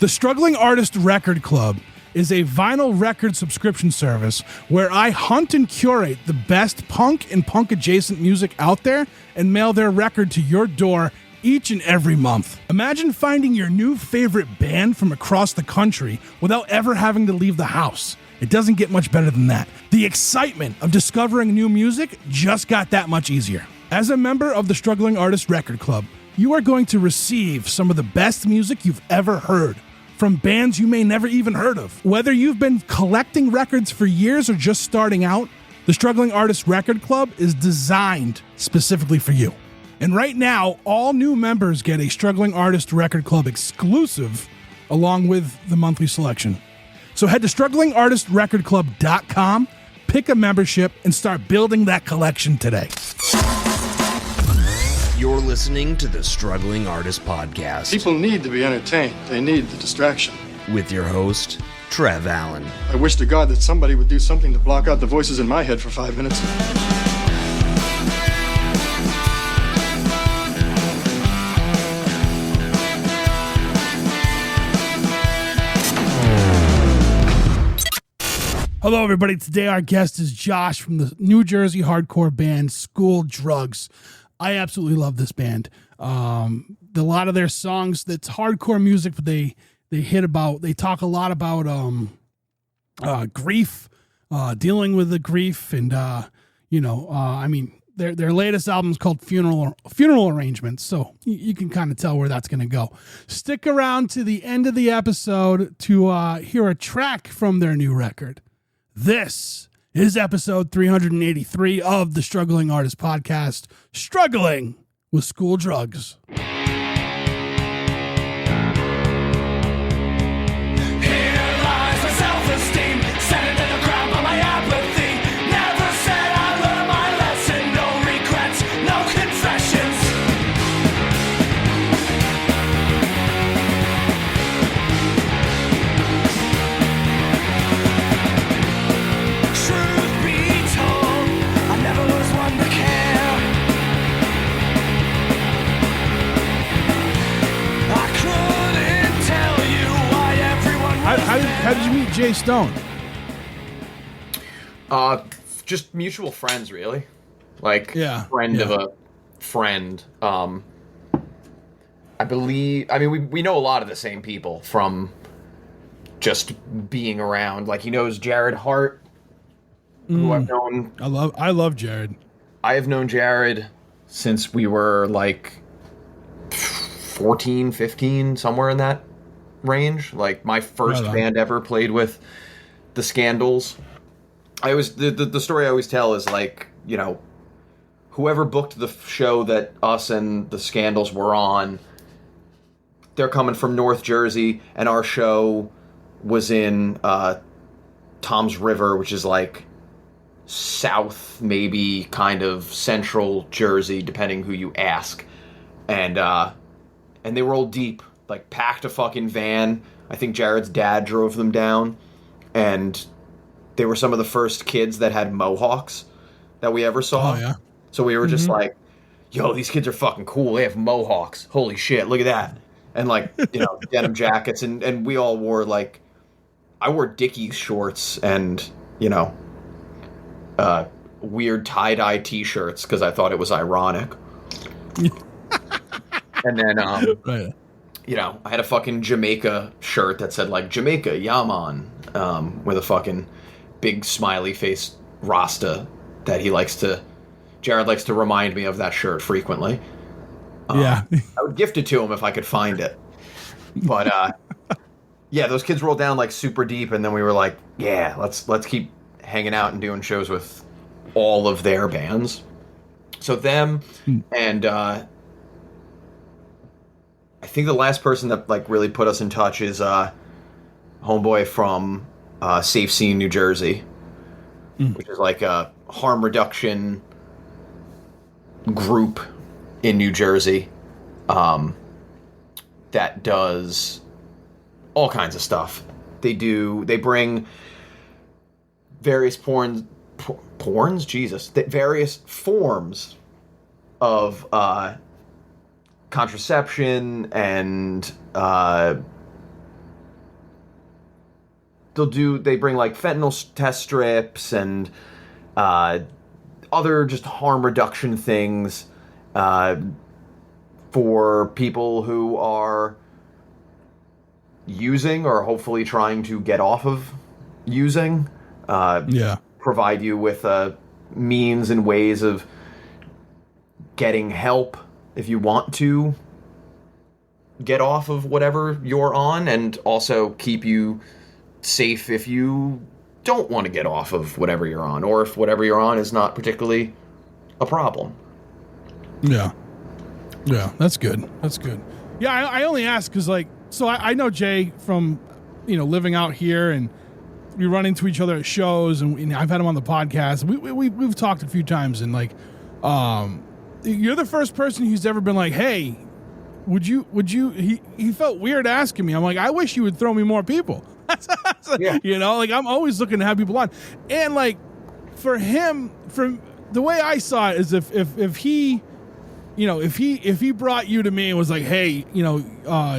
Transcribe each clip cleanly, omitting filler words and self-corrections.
The Struggling Artist Record Club is a vinyl record subscription service where I hunt and curate the best punk and punk-adjacent music out there and mail their record to your door each and every month. Imagine finding your new favorite band from across the country without ever having to leave the house. It doesn't get much better than that. The excitement of discovering new music just got that much easier. As a member of the Struggling Artist Record Club, you are going to receive some of the best music you've ever heard from bands you may never even heard of. Whether you've been collecting records for years or just starting out, the Struggling Artist Record Club is designed specifically for you. And right now, all new members get a Struggling Artist Record Club exclusive along with the monthly selection. So head to StrugglingArtistRecordClub.com, pick a membership, and start building that collection today. You're listening to the Struggling Artist Podcast. People need to be entertained. They need the distraction. With your host, Trev Allen. I wish to God that somebody would do something to block out the voices in my head for 5 minutes. Hello, everybody. Today, our guest is Josh from the New Jersey hardcore band School Drugs. I absolutely love this band. A lot of their songs, that's hardcore music, but they talk a lot about grief, dealing with the grief, and their latest album is called Funeral Arrangements, so you can kind of tell where that's going to go. Stick around to the end of the episode to hear a track from their new record. This is episode 383 of the Struggling Artist Podcast, Struggling with School Drugs. How did you meet Jay Stone? Just mutual friends, really. Like, friend of a friend. I believe, we know a lot of the same people from just being around. Like, he knows Jared Hart, who I've known. I love Jared. I have known Jared since we were like 14, 15, somewhere in that range. Like, my first band ever played with the Scandals. I always the story I always tell is, like, you know, whoever booked the show that us and the Scandals were on, they're coming from North Jersey, and our show was in Toms River, which is like south, maybe kind of central Jersey, depending who you ask. And they rolled deep. Like, packed a fucking van. I think Jared's dad drove them down, and they were some of the first kids that had mohawks that we ever saw. Oh, yeah. So we were just like, yo, these kids are fucking cool. They have mohawks. Holy shit, look at that. And, like, you know, denim jackets, and we all wore, like, I wore Dickies shorts and, you know, weird tie-dye t-shirts because I thought it was ironic. And then, right. You know, I had a fucking Jamaica shirt that said, like, Jamaica, Yaman, with a fucking big smiley face Rasta that Jared likes to remind me of that shirt frequently. Yeah. I would gift it to him if I could find it. But, yeah, those kids rolled down, like, super deep, and then we were like, yeah, let's keep hanging out and doing shows with all of their bands. So them and, I think the last person that, like, really put us in touch is homeboy from Safe Scene, New Jersey, which is like a harm reduction group in New Jersey that does all kinds of stuff. They bring various various forms of contraception and they bring like fentanyl test strips and other just harm reduction things for people who are using or hopefully trying to get off of using. Provide you with means and ways of getting help if you want to get off of whatever you're on, and also keep you safe if you don't want to get off of whatever you're on, or if whatever you're on is not particularly a problem. Yeah, that's good. Yeah, I only ask because, like, so I know Jay from, living out here, and we run into each other at shows, and I've had him on the podcast. We've talked a few times, and like, you're the first person who's ever been like, hey, would you, he felt weird asking me. I'm like, I wish you would throw me more people. Yeah. Like, I'm always looking to have people on. And like, for him, from the way I saw it is if he, if he brought you to me and was like, hey,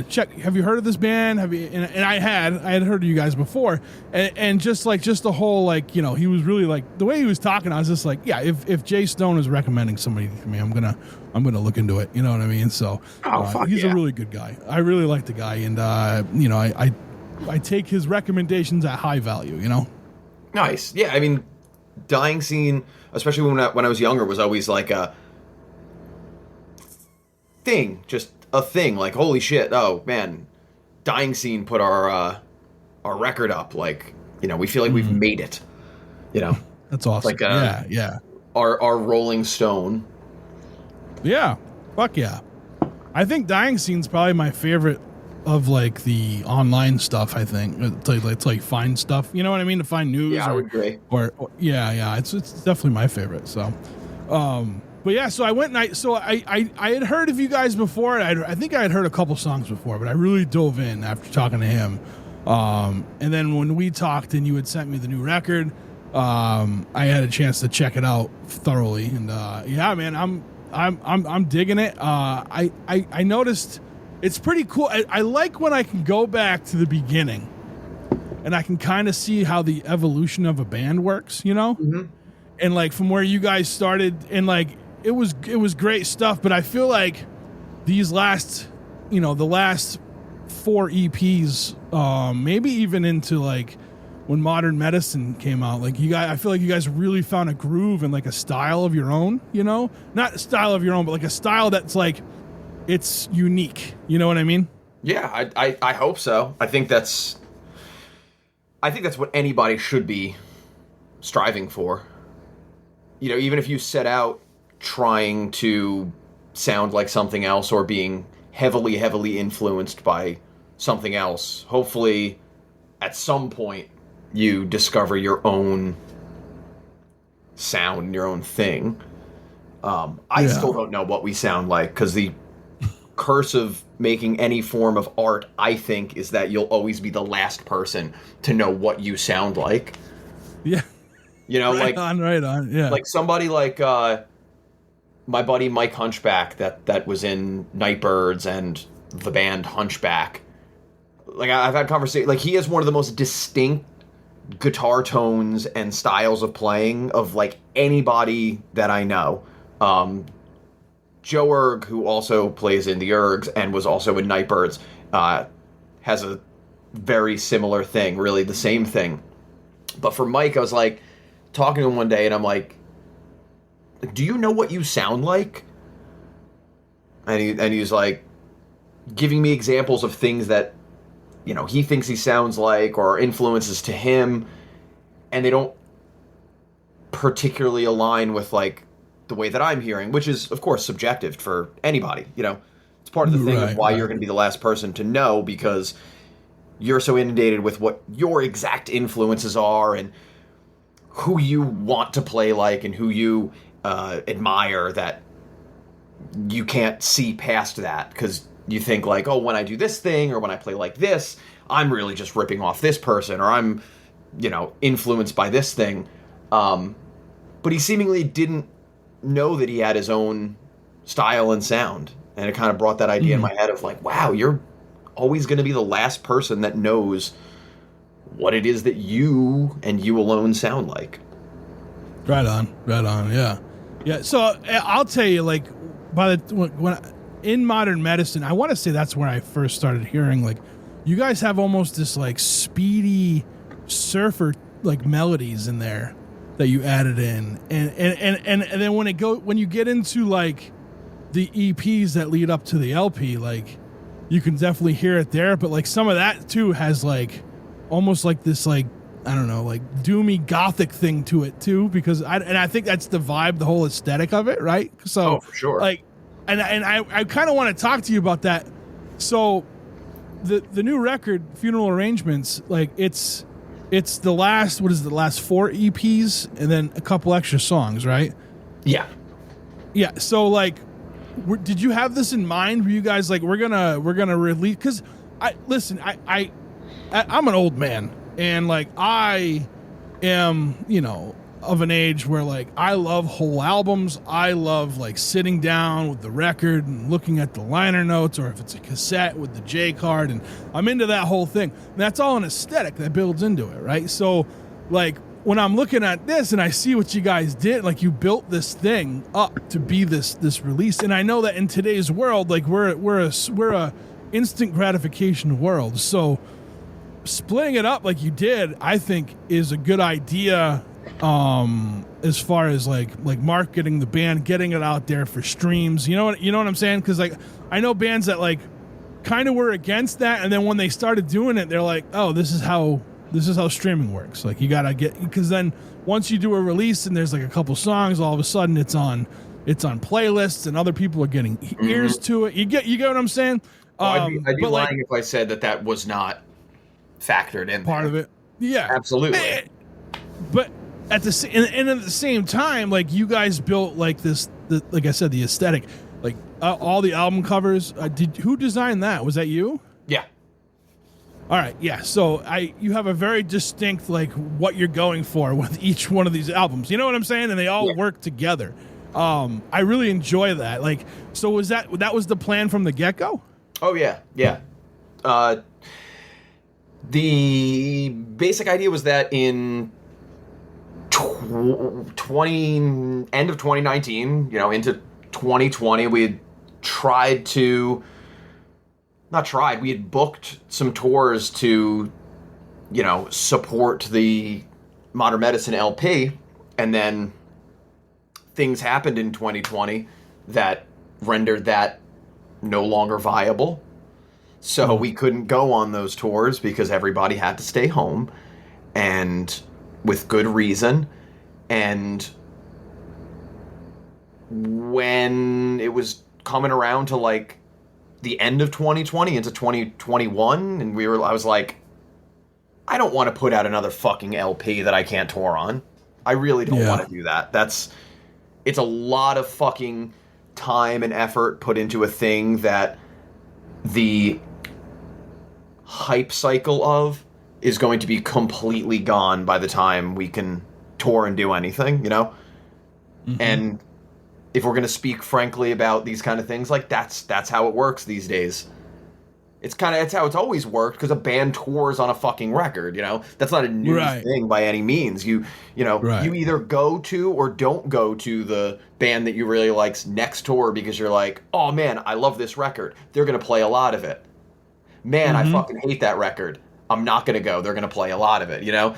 check, have you heard of this band? Have you? And I had heard of you guys before, and just the whole, like, he was really like, the way he was talking, I was just like, yeah, if Jay Stone is recommending somebody to me, I'm gonna look into it. You know what I mean? So he's a really good guy. I really like the guy, and I take his recommendations at high value. Nice. Yeah, I mean, Dying Scene, especially when I was younger, was always like a thing, just a thing. Like, holy shit! Oh man, Dying Scene put our record up. Like, we feel like we've made it. That's awesome. Like, yeah. Our Rolling Stone. Yeah, fuck yeah. I think Dying Scene's probably my favorite of, like, the online stuff. I think it's like find stuff. You know what I mean? To find news. Yeah, I would agree. Or it's definitely my favorite. So, but yeah, so I went and I had heard of you guys before. I think I had heard a couple songs before, but I really dove in after talking to him. And then when we talked and you had sent me the new record, I had a chance to check it out thoroughly. And yeah, man, I'm digging it. I noticed it's pretty cool. I like when I can go back to the beginning and I can kind of see how the evolution of a band works, Mm-hmm. And like from where you guys started, and like it was great stuff, but I feel like these last, the last 4 EPs, maybe even into like when Modern Medicine came out, like I feel like you guys really found a groove and like a style of your own, not a style of your own, but like a style that's like, it's unique. You know what I mean? Yeah, I hope so. I think that's what anybody should be striving for. Even if you set out trying to sound like something else or being heavily, heavily influenced by something else, hopefully at some point you discover your own sound, your own thing. I still don't know what we sound like, because the curse of making any form of art, I think, is that you'll always be the last person to know what you sound like. Yeah. Right on. Yeah. Like somebody like my buddy Mike Hunchback that was in Nightbirds and the band Hunchback. Like, I've had conversations, like, he has one of the most distinct guitar tones and styles of playing of like anybody that I know. Joe Erg, who also plays in the Ergs and was also in Nightbirds, has a very similar thing, really the same thing. But for Mike, I was like talking to him one day, and I'm like, do you know what you sound like? And he's like giving me examples of things that, he thinks he sounds like, or influences to him, and they don't particularly align with like the way that I'm hearing, which is of course subjective for anybody. It's part of the thing of why you're going to be the last person to know, because you're so inundated with what your exact influences are and who you want to play like and who you admire, that you can't see past that, because you think like, oh, when I do this thing or when I play like this, I'm really just ripping off this person, or I'm, influenced by this thing. But he seemingly didn't know that he had his own style and sound. And it kind of brought that idea in my head of like, wow, you're always going to be the last person that knows what it is that you and you alone sound like. Right on, yeah. So I'll tell you, like, when in modern medicine, I want to say that's where I first started hearing, like, you guys have almost this like speedy surfer like melodies in there that you added in, and then when you get into like the EPs that lead up to the LP, like, you can definitely hear it there, but like some of that too has like almost like this, like, I don't know, like doomy gothic thing to it too, because I think that's the vibe, the whole aesthetic of it, right? So for sure. Like, and I kind of want to talk to you about that. So the new record, Funeral Arrangements, like it's the last 4 EPs and then a couple extra songs, right? Yeah. So like, did you have this in mind? Were you guys like, we're gonna release? Because I'm an old man, and like I am, of an age where like I love whole albums. I love like sitting down with the record and looking at the liner notes, or if it's a cassette with the J card, and I'm into that whole thing. And that's all an aesthetic that builds into it, right? So like when I'm looking at this and I see what you guys did, like you built this thing up to be this release, and I know that in today's world, like we're a instant gratification world, so splitting it up like you did, I think, is a good idea. As far as like marketing the band, getting it out there for streams, you know what I'm saying? Because like I know bands that like kind of were against that, and then when they started doing it, they're like, oh, this is how streaming works. Like you gotta get, because then once you do a release and there's like a couple songs, all of a sudden it's on playlists and other people are getting ears to it. You get what I'm saying? I'd be lying if I said that was not factored in part of it. Yeah, absolutely. But at the same time, like you guys built like like I said, the aesthetic, like all the album covers. Who designed that? Was that you? Yeah. All right. Yeah. So you have a very distinct like what you're going for with each one of these albums. You know what I'm saying? And they all work together. I really enjoy that. Like, so was that was the plan from the get-go? Oh yeah. Yeah. The basic idea was that in end of 2019, into 2020, we had we had booked some tours to, support the Modern Medicine LP, and then things happened in 2020 that rendered that no longer viable. So we couldn't go on those tours because everybody had to stay home, and with good reason. And when it was coming around to like the end of 2020 into 2021, and I was like, I don't want to put out another fucking LP that I can't tour on. I really don't want to do that. It's a lot of fucking time and effort put into a thing that the hype cycle of is going to be completely gone by the time we can tour and do anything, Mm-hmm. And if we're going to speak frankly about these kind of things, like that's how it works these days. It's how it's always worked, because a band tours on a fucking record, That's not a new thing by any means. You either go to or don't go to the band that you really like's next tour because you're like, oh man, I love this record. They're going to play a lot of it. Man, I fucking hate that record. I'm not going to go. They're going to play a lot of it, You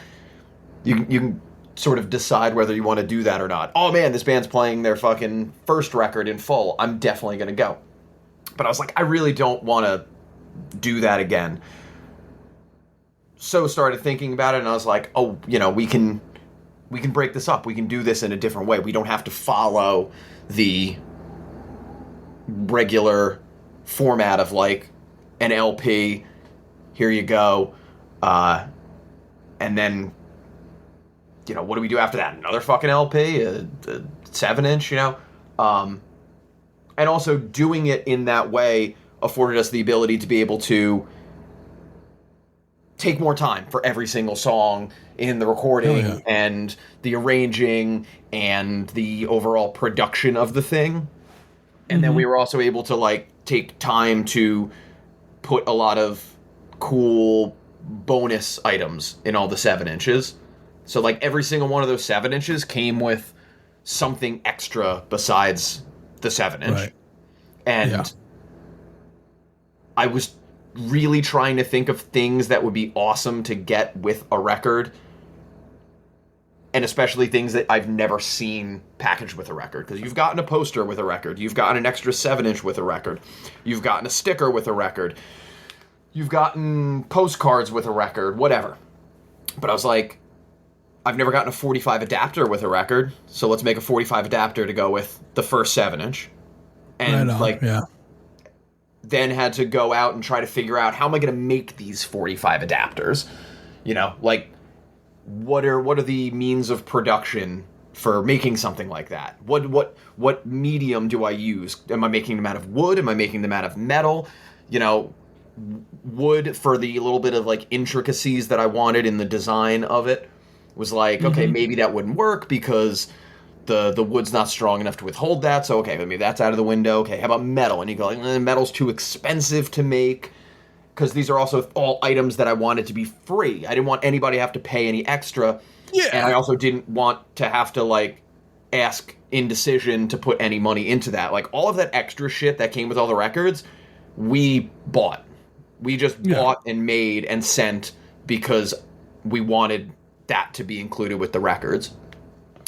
can sort of decide whether you want to do that or not. Oh man, this band's playing their fucking first record in full. I'm definitely going to go. But I was like, I really don't want to do that again. So started thinking about it, and I was like, oh, we can break this up. We can do this in a different way. We don't have to follow the regular format of like an LP. Here you go. And then, what do we do after that? Another fucking LP, a 7-inch, and also doing it in that way afforded us the ability to be able to take more time for every single song in the recording and the arranging and the overall production of the thing. And then we were also able to like take time to put a lot of cool bonus items in all the 7-inches. So like every single one of those 7-inches came with something extra besides the 7-inch. Right. And I was really trying to think of things that would be awesome to get with a record. And especially things that I've never seen packaged with a record. Because you've gotten a poster with a record. You've gotten an extra 7-inch with a record. You've gotten a sticker with a record. You've gotten postcards with a record. Whatever. But I was like, I've never gotten a 45 adapter with a record. So let's make a 45 adapter to go with the first 7-inch. And then had to go out and try to figure out, how am I going to make these 45 adapters? You know, like, what are the means of production for making something like that? What medium do I use? Am I making them out of wood? Am I making them out of metal? You know, wood for the little bit of like intricacies that I wanted in the design of it was like, okay, maybe that wouldn't work because the wood's not strong enough to withhold that. So okay, maybe that's out of the window. Okay, how about metal? And you go, like, metal's too expensive to make. Because these are also all items that I wanted to be free. I didn't want anybody to have to pay any extra. Yeah. And I also didn't want to have to, like, ask Indecision to put any money into that. Like, all of that extra shit that came with all the records, we bought. We just bought and made and sent because we wanted that to be included with the records.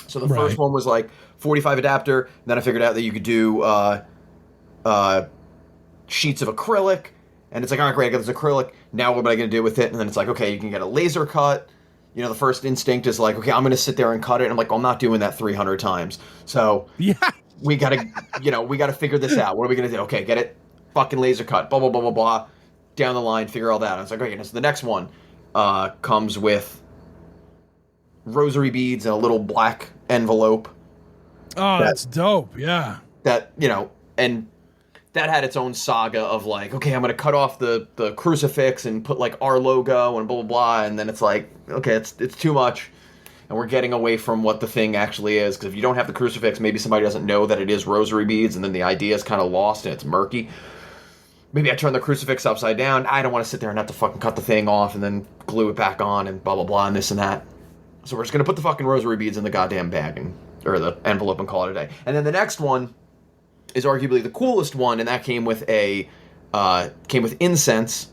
So the first one was, like, 45 adapter. Then I figured out that you could do sheets of acrylic. And it's like, all right, great, I got this acrylic. Now what am I going to do with it? And then it's like, okay, you can get a laser cut. You know, the first instinct is like, okay, I'm going to sit there and cut it. And I'm like, I'm not doing that 300 times. So we got to figure this out. What are we going to do? Okay, get it fucking laser cut, blah, blah, blah, blah, blah. Down the line, figure all that. And I was like, okay, so the next one comes with rosary beads in a little black envelope. Oh, that's dope. Yeah. That, you know, and that had its own saga of like, okay, I'm going to cut off the crucifix and put like our logo and blah, blah, blah. And then it's like, okay, it's too much. And we're getting away from what the thing actually is. Because if you don't have the crucifix, maybe somebody doesn't know that it is rosary beads. And then the idea is kind of lost and it's murky. Maybe I turn the crucifix upside down. I don't want to sit there and have to fucking cut the thing off and then glue it back on and blah, blah, blah, and this and that. So we're just going to put the fucking rosary beads in the goddamn bag or the envelope and call it a day. And then the next one is arguably the coolest one, and that came with incense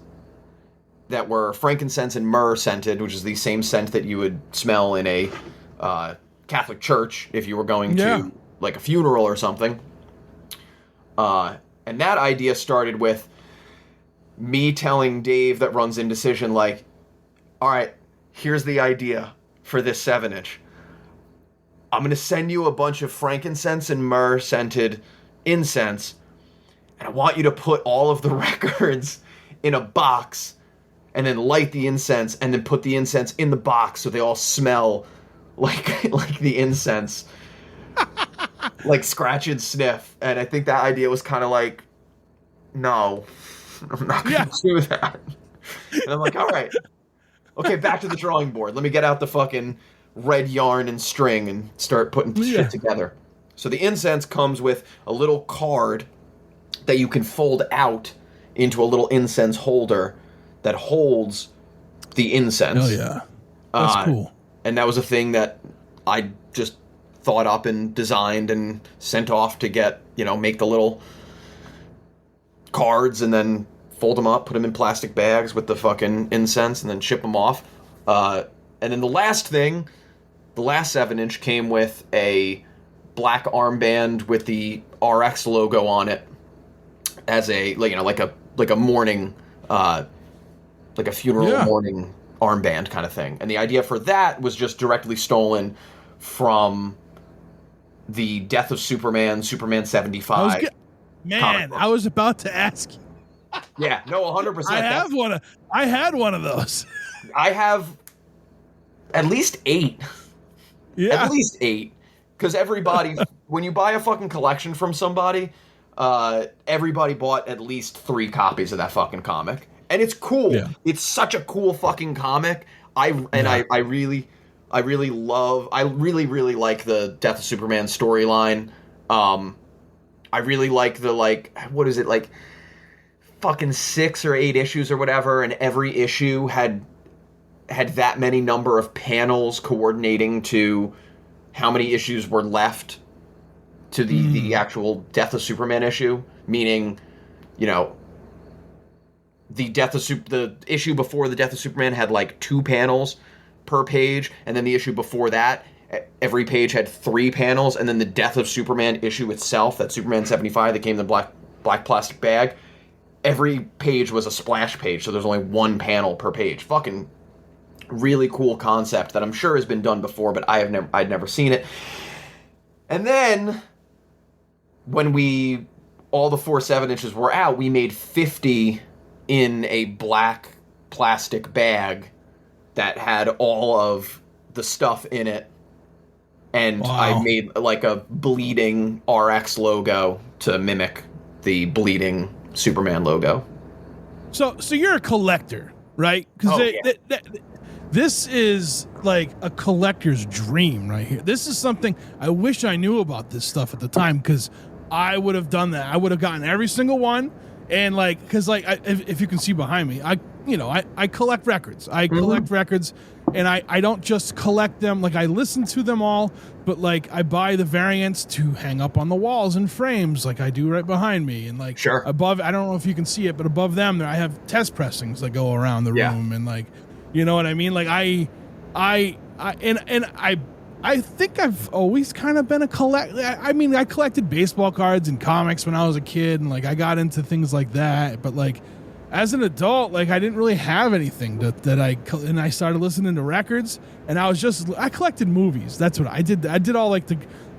that were frankincense and myrrh scented, which is the same scent that you would smell in a Catholic church if you were going to like a funeral or something. And that idea started with me telling Dave that runs Indecision, like, all right, here's the idea for this 7-inch. I'm going to send you a bunch of frankincense and myrrh scented incense, and I want you to put all of the records in a box and then light the incense and then put the incense in the box so they all smell like the incense. Like scratch and sniff. And I think that idea was kind of like, no, I'm not going to do that. And I'm like, all right, okay, back to the drawing board. Let me get out the fucking red yarn and string and start putting shit together. So the incense comes with a little card that you can fold out into a little incense holder that holds the incense. Oh, yeah. That's cool. And that was a thing that I just thought up and designed and sent off to get, you know, make the little cards and then fold them up, put them in plastic bags with the fucking incense and then ship them off. And then the last 7-inch came with a black armband with the RX logo on it as a, like, you know, like a mourning, like a funeral mourning armband kind of thing. And the idea for that was just directly stolen from the Death of Superman 75. I was about to ask you. Yeah, no, 100%. I had one of those. I have at least 8. Yeah. At least 8. Because everybody, when you buy a fucking collection from somebody, everybody bought at least 3 copies of that fucking comic. And it's cool. Yeah. It's such a cool fucking comic. I really like the Death of Superman storyline. I really like the, like, what is it, like, fucking 6 or 8 issues or whatever, and every issue had had that many number of panels coordinating to how many issues were left to the actual Death of Superman issue, meaning, you know, the issue before the Death of Superman had like 2 panels per page, and then the issue before that, every page had 3 panels, and then the Death of Superman issue itself, that Superman 75 that came in the black plastic bag, every page was a splash page, so there's only 1 panel per page. Fucking really cool concept that I'm sure has been done before, but I'd never seen it. And then when all the 4 7-inches were out, we made 50 in a black plastic bag that had all of the stuff in it. And wow. I made like a bleeding RX logo to mimic the bleeding Superman logo. So you're a collector, right? Because this is like a collector's dream right here. This is something I wish I knew about this stuff at the time, because I would have done that. I would have gotten every single one, and like, because like if you can see behind me, I collect records. I collect records, and I don't just collect them. Like, I listen to them all, but like I buy the variants to hang up on the walls in frames, like I do right behind me, and like above. I don't know if you can see it, but above them there I have test pressings that go around the room, and like, you know what I mean? Like I think I've always kind of been a collector. I mean, I collected baseball cards and comics when I was a kid, and like I got into things like that. But like as an adult, like I didn't really have anything that I started listening to records, and I collected movies. That's what I did. I did all like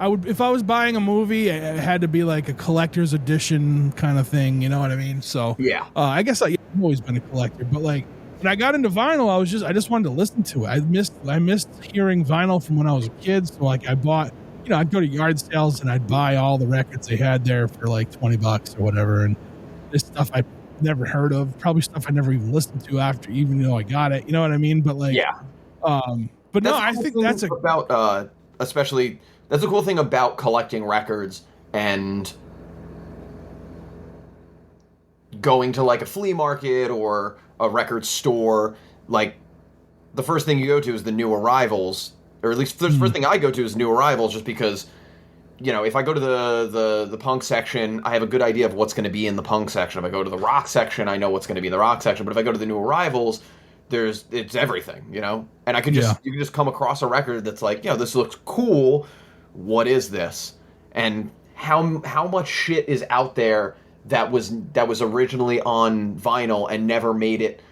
if I was buying a movie, it had to be like a collector's edition kind of thing. You know what I mean? So I guess I've always been a collector, but like. When I got into vinyl, I just wanted to listen to it. I missed hearing vinyl from when I was a kid. So like I bought, I'd go to yard sales and I'd buy all the records they had there for like $20 or whatever. And this stuff I never heard of, probably stuff I never even listened to after, even though I got it. You know what I mean? But like, but no, I think that's especially that's a cool thing about collecting records and going to like a flea market or a record store. Like, the first thing you go to is the new arrivals, or at least the first thing I go to is new arrivals, just because, if I go to the punk section, I have a good idea of what's going to be in the punk section. If I go to the rock section, I know what's going to be in the rock section. But if I go to the new arrivals, it's everything, and you can just come across a record that's like, this looks cool. What is this? And how much shit is out there that was originally on vinyl and never made it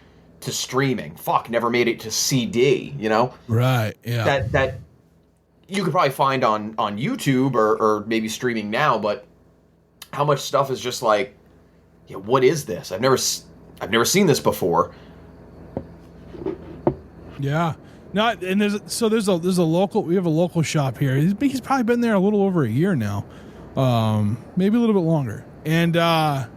to streaming. Never made it to CD, Right, yeah. That you could probably find on YouTube or maybe streaming now, but how much stuff is just like, what is this? I've never seen this before. Yeah. No, and there's a local, we have a local shop here. He's probably been there a little over a year now. Maybe a little bit longer. And I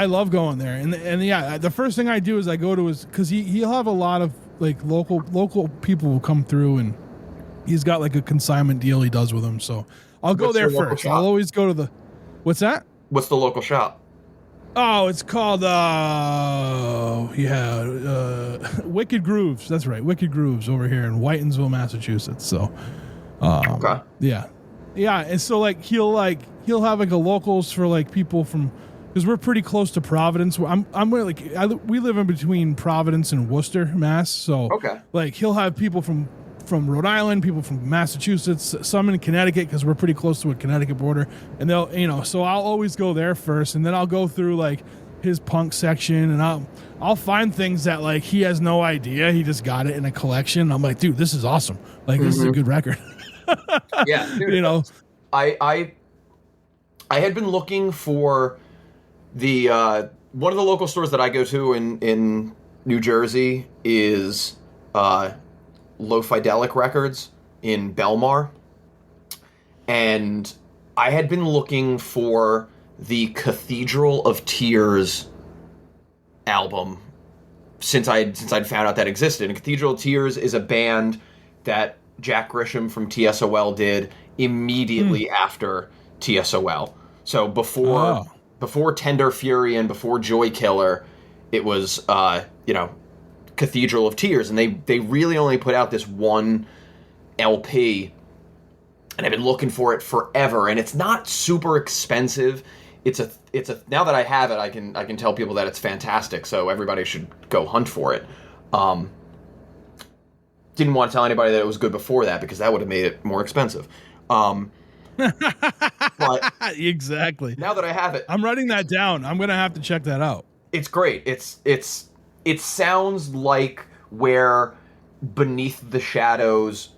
love going there. And the first thing I do is I go to his, because he'll have a lot of like local people who come through, and he's got like a consignment deal he does with them. So I'll go there first. I'll always go to the, what's that? What's the local shop? Oh, it's called Wicked Grooves. That's right, Wicked Grooves over here in Whitensville, Massachusetts. So, okay, yeah, and so like he'll have like a locals for like people from, because we're pretty close to Providence. We live in between Providence and Worcester, Mass. So like he'll have people from Rhode Island, people from Massachusetts, some in Connecticut, because we're pretty close to a Connecticut border, and they'll, so I'll always go there first, and then I'll go through like his punk section, and I'll find things that like he has no idea, he just got it in a collection. I'm like, dude, this is awesome, like this is a good record. Yeah, dude, I had been looking for the one of the local stores that I go to in New Jersey is Low Fidelic Records in Belmar, and I had been looking for the Cathedral of Tears album since I'd found out that existed. And Cathedral of Tears is a band that Jack Grisham from TSOL did immediately after TSOL. So before Tender Fury and before Joy Killer, it was Cathedral of Tears, and they really only put out this one LP, and I've been looking for it forever, and it's not super expensive. It's a now that I have it, I can tell people that it's fantastic, so everybody should go hunt for it. Didn't want to tell anybody that it was good before that, because that would have made it more expensive. But exactly. now that I have it, I'm writing that down. I'm gonna have to check that out. it's great. It sounds like where Beneath the Shadows,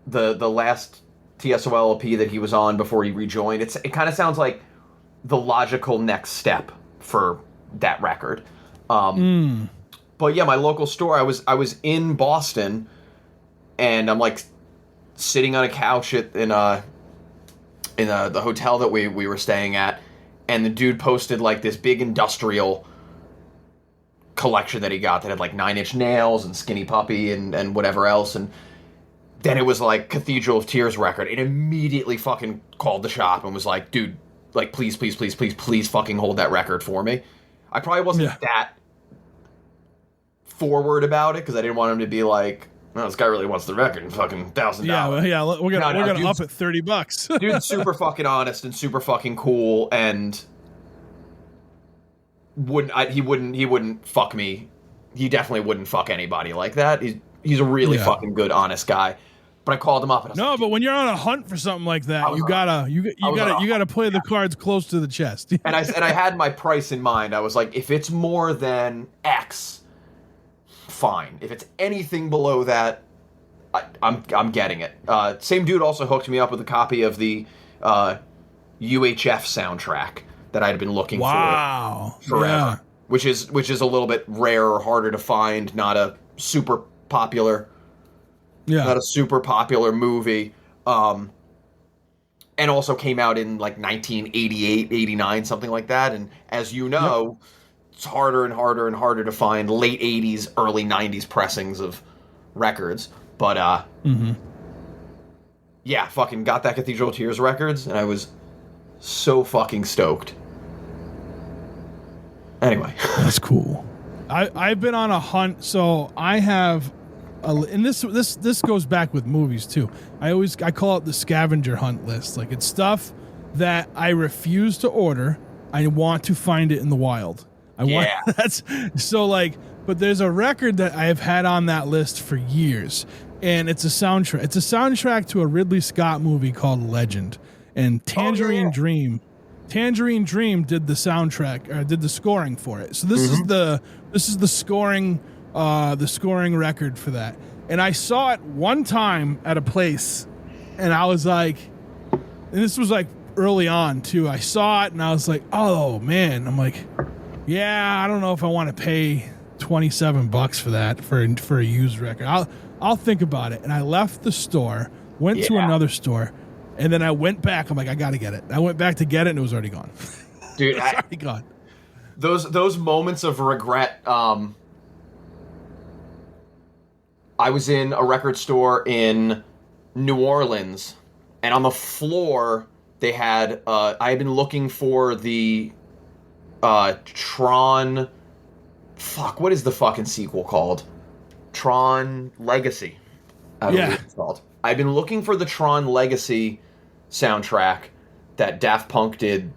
the last TSOL LP that he was on before he rejoined, it kind of sounds like the logical next step for that record. But yeah, my local store, I was in Boston, and I'm like sitting on a couch in the hotel that we were staying at, and the dude posted like this big industrial collection that he got that had like Nine Inch Nails and Skinny Puppy and whatever else, and then it was like Cathedral of Tears record. It immediately fucking called the shop and was like, dude, like please fucking hold that record for me. I probably wasn't that forward about it, because I didn't want him to be like, oh, this guy really wants the record and fucking $1,000. Yeah, we're gonna up it $30. Dude's super fucking honest and super fucking cool, and he wouldn't fuck me. He definitely wouldn't fuck anybody like that. He's a really fucking good, honest guy. But I called him up and I was like, but when you're on a hunt for something like that, you gotta play the cards close to the chest. and I had my price in mind. I was like, if it's more than X, fine. If it's anything below that, I'm getting it. Same dude also hooked me up with a copy of the UHF soundtrack that I'd been looking for forever. Yeah. Which is a little bit rarer, harder to find, not a super popular movie. And also came out in like 1988, 89, something like that. And as you know, it's harder and harder and harder to find late 80s, early 90s pressings of records. But yeah, fucking got that Cathedral of Tears records, and I was so fucking stoked. Anyway. That's cool. I've been on a hunt, so I have and this goes back with movies too. I call it the scavenger hunt list. Like, it's stuff that I refuse to order. I want to find it in the wild. That's so like, but there's a record that I have had on that list for years, and it's a soundtrack. It's a soundtrack to a Ridley Scott movie called Legend, and Tangerine Dream did the soundtrack, did the scoring for it. So this is the scoring record for that. And I saw it one time at a place, and I was like, and this was like early on too. I saw it and I was like, oh man. I'm like, yeah, I don't know if I want to pay $27 for that for a used record. I'll think about it. And I left the store, went to another store, and then I went back. I'm like, I gotta get it. I went back to get it, and it was already gone. Dude, it's already gone. Those moments of regret. I was in a record store in New Orleans, and on the floor they had. I had been looking for the Tron. Fuck, what is the fucking sequel called? Tron Legacy. I believe it's called. I've been looking for the Tron Legacy soundtrack that Daft Punk did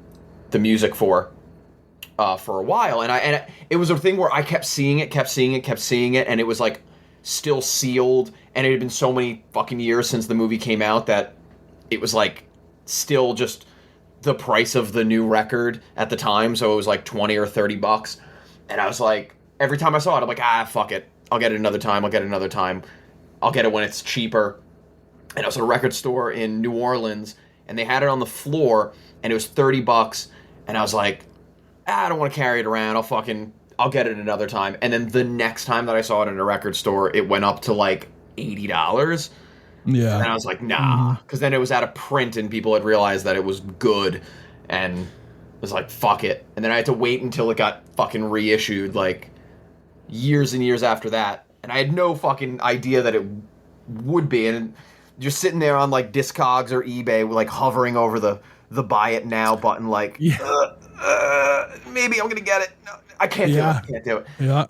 the music for a while, and it was a thing where I kept seeing it, and it was like still sealed, and it had been so many fucking years since the movie came out that it was like still just the price of the new record at the time, so it was like $20 or $30, and I was like, every time I saw it, I'm like, fuck it, I'll get it another time, I'll get it when it's cheaper. And I was at a record store in New Orleans, and they had it on the floor, and it was $30, and I was like, I don't want to carry it around, I'll get it another time. And then the next time that I saw it in a record store, it went up to like $80. Yeah. And I was like, nah, because then it was out of print, and people had realized that it was good, and it was like, fuck it. And then I had to wait until it got fucking reissued, like, years and years after that, and I had no fucking idea that it would be, and you're sitting there on like Discogs or eBay, like hovering over the buy it now button, like maybe I'm gonna get it. No, I can't do it. Yeah.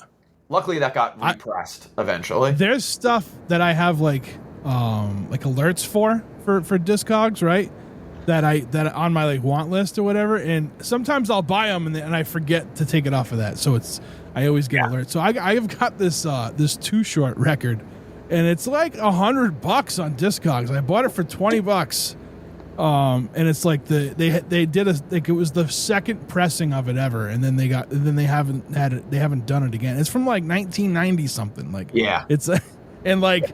Luckily, that got repressed eventually. There's stuff that I have like alerts for Discogs, right? That on my like want list or whatever, and sometimes I'll buy them and I forget to take it off of that, so I always get alerts. So I've got this Too Short record, and it's like $100 on Discogs. I bought it for $20, and it's like they did it was the second pressing of it ever, and then they haven't done it again. It's from like 1990 something. Like it's and like.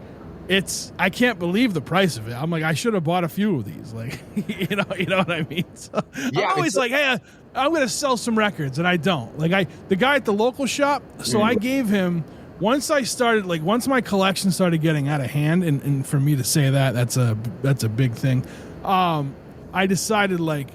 I can't believe the price of it. I'm like, I should have bought a few of these. Like, you know what I mean? So I'm always like, hey, I'm going to sell some records, and I don't. Like the guy at the local shop, so I gave him, once my collection started getting out of hand, and for me to say that's a big thing. I decided like,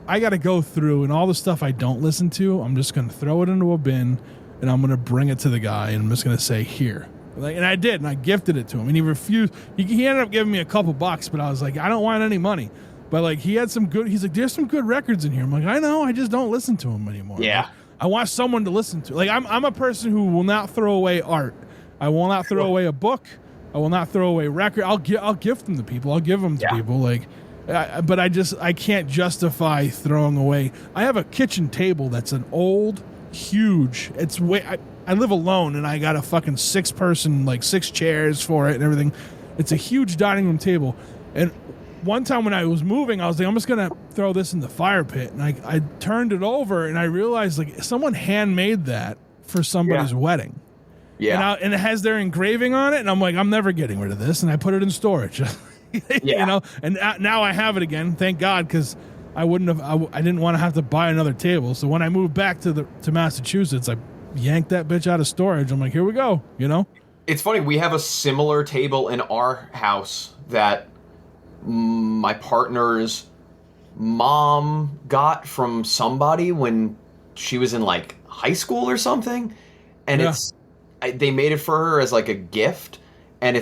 I got to go through and all the stuff I don't listen to, I'm just going to throw it into a bin, and I'm going to bring it to the guy, and I'm just going to say, here. Like, and I did, and I gifted it to him, and he refused. He ended up giving me a couple bucks, but I was like, I don't want any money. But like, he's like, there's some good records in here. I'm like, I know, I just don't listen to them anymore. Yeah. Like, I want someone to listen to. Like, I'm a person who will not throw away art. I will not throw away a book. I will not throw away record. I'll gift them to people. I'll give them to people. Like, but I can't justify throwing away. I have a kitchen table that's an old, huge. It's I live alone, and I got a fucking 6-person, like 6 chairs for it and everything. It's a huge dining room table. And one time when I was moving, I was like, I'm just going to throw this in the fire pit. And I turned it over, and I realized like someone handmade that for somebody's wedding. Yeah. And it has their engraving on it. And I'm like, I'm never getting rid of this. And I put it in storage, you know, and now I have it again. Thank God. Cause I didn't want to have to buy another table. So when I moved back to Massachusetts, I yanked that bitch out of storage. I'm like, here we go, you know? It's funny, we have a similar table in our house that my partner's mom got from somebody when she was in like high school or something, and they made it for her as like a gift, and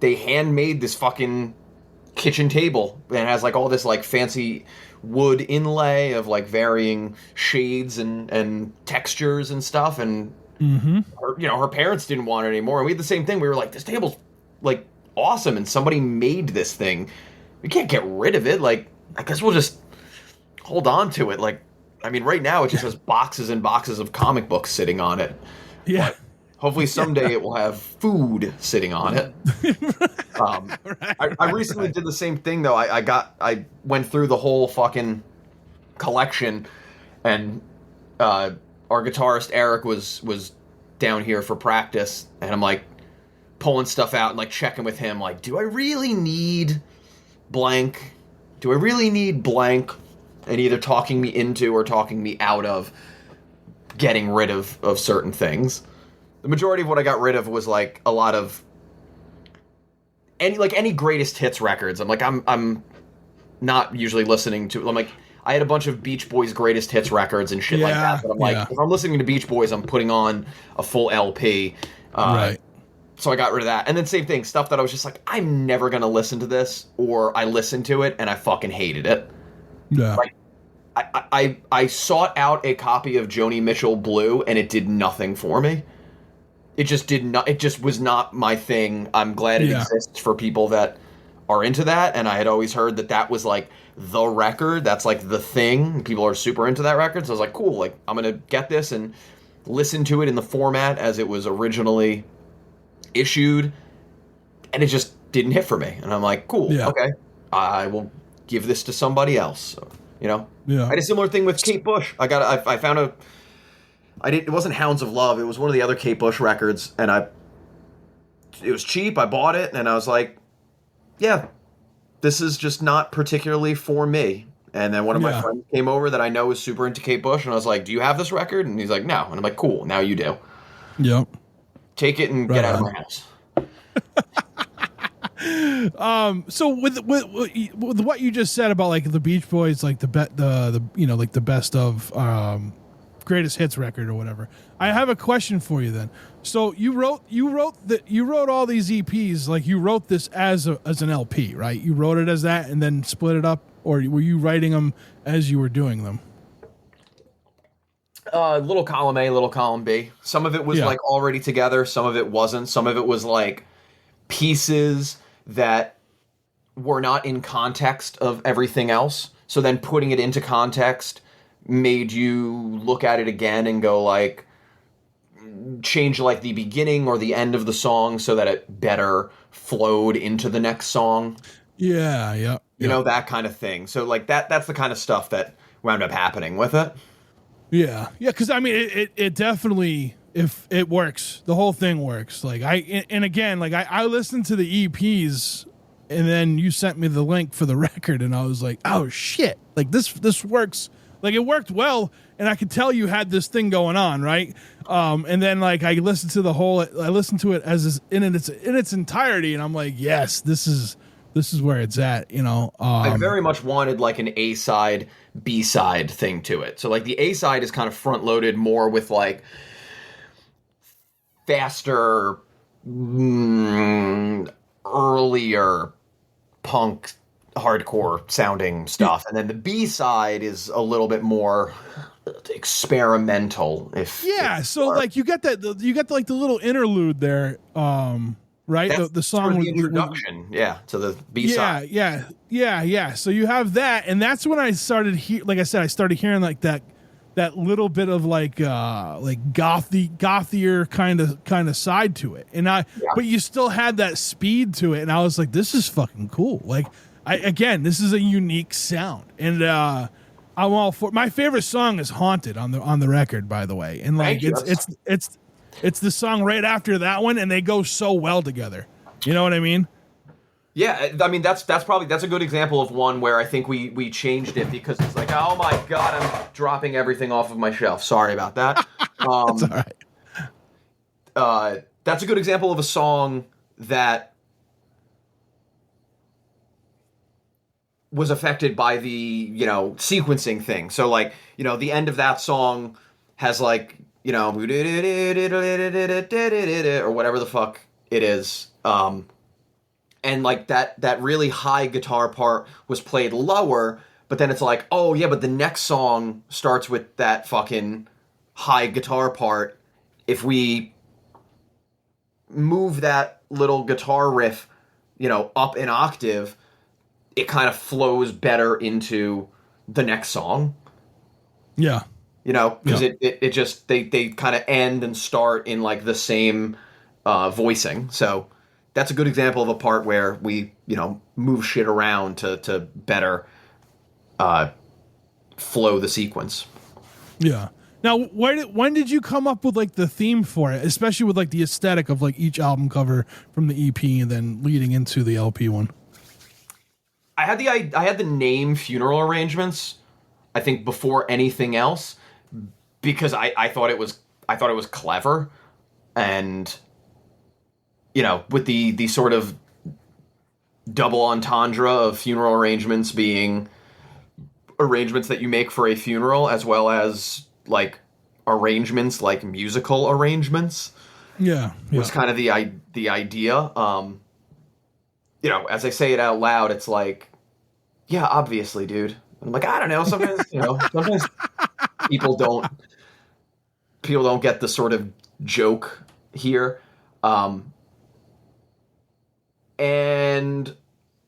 they handmade this fucking kitchen table, and it has like all this like fancy wood inlay of like varying shades and textures and stuff, and her parents didn't want it anymore, and we had the same thing. We were like, this table's like awesome, and somebody made this thing. We can't get rid of it. Like, I guess we'll just hold on to it. Like, I mean, right now it just has boxes and boxes of comic books sitting on it. Yeah. But hopefully someday it will have food sitting on it. I recently did the same thing though. I went through the whole fucking collection, and our guitarist Eric was down here for practice, and I'm like pulling stuff out and like checking with him, like, do I really need blank? Do I really need blank? And either talking me into or talking me out of getting rid of certain things. The majority of what I got rid of was like a lot of any greatest hits records. I'm like, I'm not usually listening to. I'm like, I had a bunch of Beach Boys greatest hits records and shit like that. But I'm like, if I'm listening to Beach Boys, I'm putting on a full LP. Right. So I got rid of that. And then same thing, stuff that I was just like, I'm never gonna listen to this, or I listened to it and I fucking hated it. Yeah. Like, I sought out a copy of Joni Mitchell Blue, and it did nothing for me. It just did not. It just was not my thing. I'm glad it exists for people that are into that, and I had always heard that was like the record. That's like the thing. People are super into that record, so I was like, cool. Like, I'm gonna get this and listen to it in the format as it was originally issued, and it just didn't hit for me. And I'm like, cool, okay, I will give this to somebody else. So, you know, I had a similar thing with Kate Bush. I found it wasn't Hounds of Love. It was one of the other Kate Bush records, and it was cheap. I bought it, and I was like, yeah, this is just not particularly for me. And then one of my friends came over that I know is super into Kate Bush, and I was like, do you have this record? And he's like, no. And I'm like, cool, now you do. Yep. Take it and get out of my house. So with what you just said about like the Beach Boys, like the you know, like the best of greatest hits record or whatever, I have a question for you then. So you wrote all these EPs, like you wrote this as an LP, right? You wrote it as that and then split it up, or were you writing them as you were doing them? Little column A, little column B. Some of it was like already together. Some of it wasn't. Some of it was like pieces that were not in context of everything else. So then putting it into context made you look at it again and go like, change like the beginning or the end of the song so that it better flowed into the next song. Yeah. You know, that kind of thing. So like that's the kind of stuff that wound up happening with it. Yeah, because I mean, it definitely, if it works, the whole thing works. Like and again, like I listened to the EPs, and then you sent me the link for the record, and I was like, oh shit, like this works. Like it worked well, and I could tell you had this thing going on, right? And then like I listened to it as in its entirety, and I'm like, yes, this is where it's at, you know. I very much wanted like an A-side, B-side thing to it. So like the A-side is kind of front-loaded more with like faster, earlier punk, hardcore sounding stuff. And then the B-side is a little bit more experimental. So like you got like the little interlude there. Right, the song with the introduction, to the B-side. Yeah. So you have that, and that's when I started like I said, I started hearing like that little bit of like gothier kind of side to it, but you still had that speed to it, and I was like, this is fucking cool. Like, this is a unique sound, and I'm all for. My favorite song is "Haunted" on the record, by the way, and like it's the song right after that one, and they go so well together. You know what I mean? Yeah, I mean that's a good example of one where I think we changed it because it's like, oh my god, I'm dropping everything off of my shelf. Sorry about that. That's all right. That's a good example of a song that was affected by the sequencing thing. So like the end of that song has like. Or whatever the fuck it is. And like that really high guitar part was played lower, but then it's like, oh yeah, but the next song starts with that fucking high guitar part. If we move that little guitar riff, up an octave, it kind of flows better into the next song. Yeah. Because it just they kind of end and start in like the same voicing. So that's a good example of a part where we move shit around to better flow the sequence. Yeah. Now, when did you come up with like the theme for it, especially with like the aesthetic of like each album cover from the EP and then leading into the LP one? I had the name Funeral Arrangements, I think, before anything else. Because I thought it was clever, and with the sort of double entendre of funeral arrangements being arrangements that you make for a funeral as well as like arrangements like musical arrangements. Was kind of the idea. As I say it out loud, it's like, yeah, obviously, dude. I'm like, I don't know. Sometimes sometimes people don't get the sort of joke here. And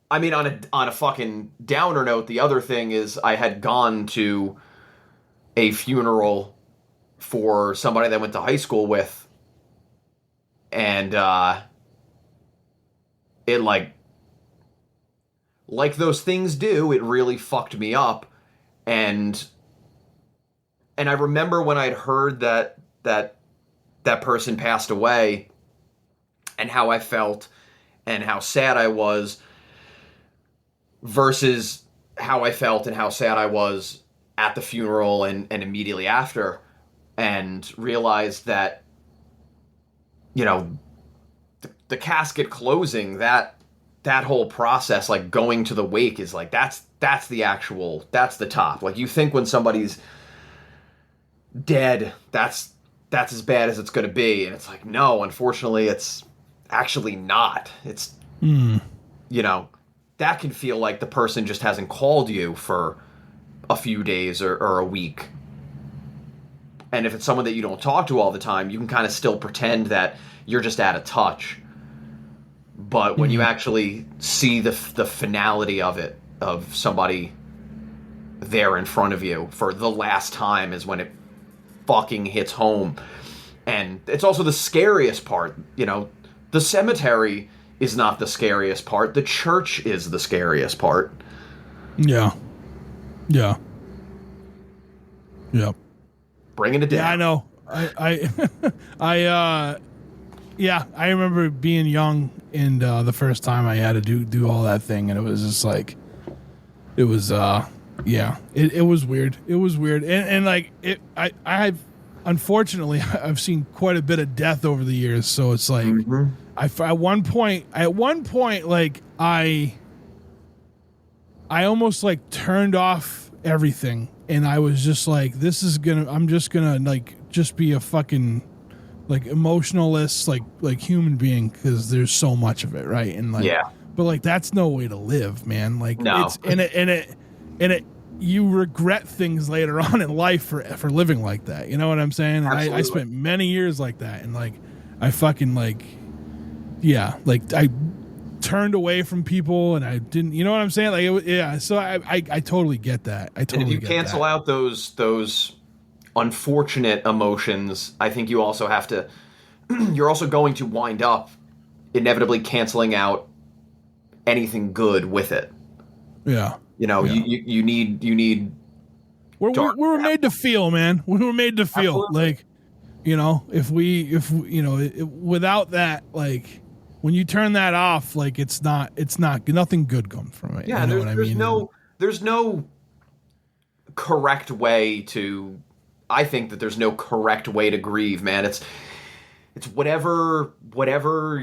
I mean, on a fucking downer note, the other thing is I had gone to a funeral for somebody that I went to high school with, and it like those things do, it really fucked me up. And I remember when I'd heard that person passed away and how I felt and how sad I was versus how I felt and how sad I was at the funeral and immediately after, and realized that, the casket closing, that whole process, like going to the wake, is like, that's the top. Like, you think when somebody's dead, that's as bad as it's going to be. And it's like, no, unfortunately, it's actually not. It's, that can feel like the person just hasn't called you for a few days or a week. And if it's someone that you don't talk to all the time, you can kind of still pretend that you're just out of touch. But when you actually see the finality of it, of somebody there in front of you for the last time, is when it fucking hits home. And it's also the scariest part. You know, the cemetery is not the scariest part. The church is the scariest part. Yeah. Yeah. Yeah. Bringing it down. Yeah, I know. I remember being young and the first time I had to do all that thing, and it was just like, it was it was weird. It was weird, and like I unfortunately I've seen quite a bit of death over the years, so it's like at one point like I almost like turned off everything, and I was just like, I'm just gonna like just be a fucking like emotionalist, like human being, because there's so much of it, right? And like, but like that's no way to live, man. Like, no. It's and it you regret things later on in life for living like that. You know what I'm saying? And I spent many years like that, and like I fucking like I turned away from people, and I didn't. You know what I'm saying? Like, So I totally get that. I totally. And if you cancel out those unfortunate emotions, I think you also have to. You're also going to wind up inevitably canceling out anything good with it. Yeah. You know, you need. We were made to feel, man. We were made to feel. Absolutely. Like, you know, if without that, like, when you turn that off, like, it's not nothing good comes from it. Yeah, you know what I mean? There's no correct way to. I think that there's no correct way to grieve, man. It's whatever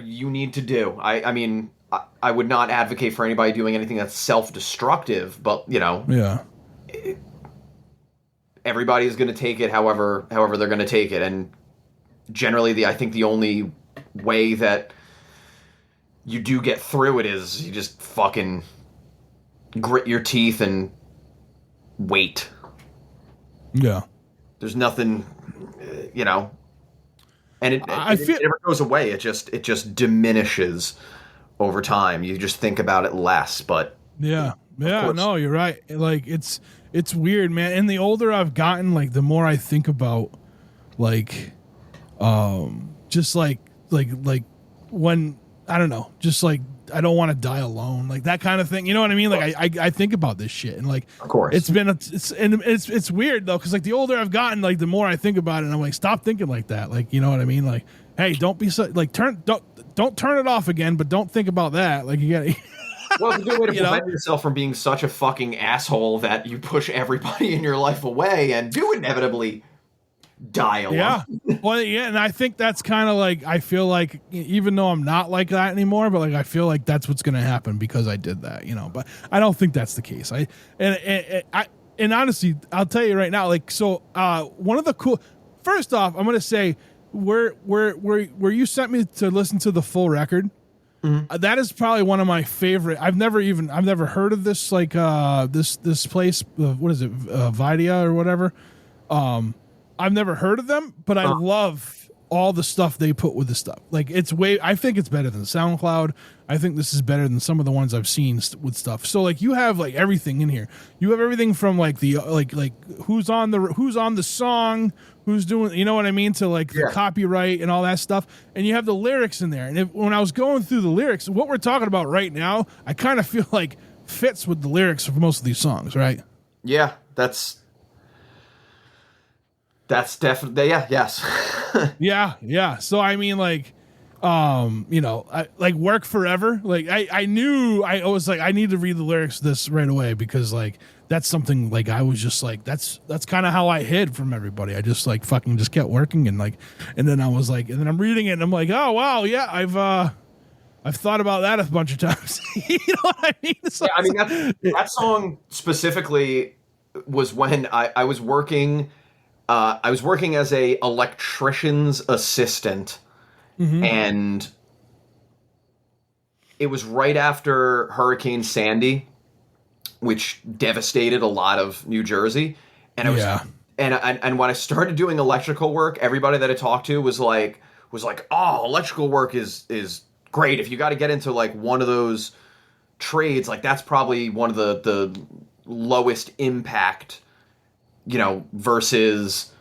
you need to do. I mean, I would not advocate for anybody doing anything that's self-destructive, but, you know, everybody is going to take it however they're going to take it. And generally, I think the only way that you do get through it is you just fucking grit your teeth and wait. Yeah. There's nothing, you know, and it never goes away. It just diminishes over time. You just think about it less, but no, you're right. Like, it's weird, man. And the older I've gotten, like, the more I think about, like, just like when, I don't know, just like, I don't want to die alone, like that kind of thing. You know what I mean? Like, I think about this shit, and like, of course, it's weird though, because like the older I've gotten, like the more I think about it, and I'm like, stop thinking like that. Like, you know what I mean? Like, hey, don't be so like don't turn it off again, but don't think about that. Like, you gotta. Well, it's a good way to prevent yourself from being such a fucking asshole that you push everybody in your life away and do inevitably die alone. Yeah. Well, yeah, and I think that's kind of like, I feel like, even though I'm not like that anymore, but like I feel like that's what's going to happen because I did that, you know. But I don't think that's the case. And honestly, I'll tell you right now, like, so one of the cool. First off, I'm going to say where you sent me to listen to the full record. Mm-hmm. That is probably one of my favorite. I've never heard of this, like this place. What is it, Vidia or whatever? I've never heard of them, but I love all the stuff they put with the stuff. Like, I think it's better than SoundCloud. I think this is better than some of the ones I've seen with stuff. So like, you have like everything in here. You have everything from like the like who's on the song, who's doing, you know what I mean, to like the copyright and all that stuff. And you have the lyrics in there. And when I was going through the lyrics, what we're talking about right now, I kind of feel like fits with the lyrics for most of these songs, right? Yeah, that's definitely, yes. yeah. So I mean, like, you know, like Work Forever. Like I knew, I was like, I need to read the lyrics to this right away, because like that's something, like, I was just like, that's kind of how I hid from everybody. I just like fucking just kept working, and like, and then I was like, and then I'm reading it and I'm like, oh wow, yeah, I've thought about that a bunch of times. You know what I mean? So, yeah, I mean that song specifically was when I was working. I was working as a electrician's assistant, and it was right after Hurricane Sandy, which devastated a lot of New Jersey. And and when I started doing electrical work, everybody that I talked to was like, oh, electrical work is great. If you got to get into like one of those trades, like that's probably one of the lowest impact, versus,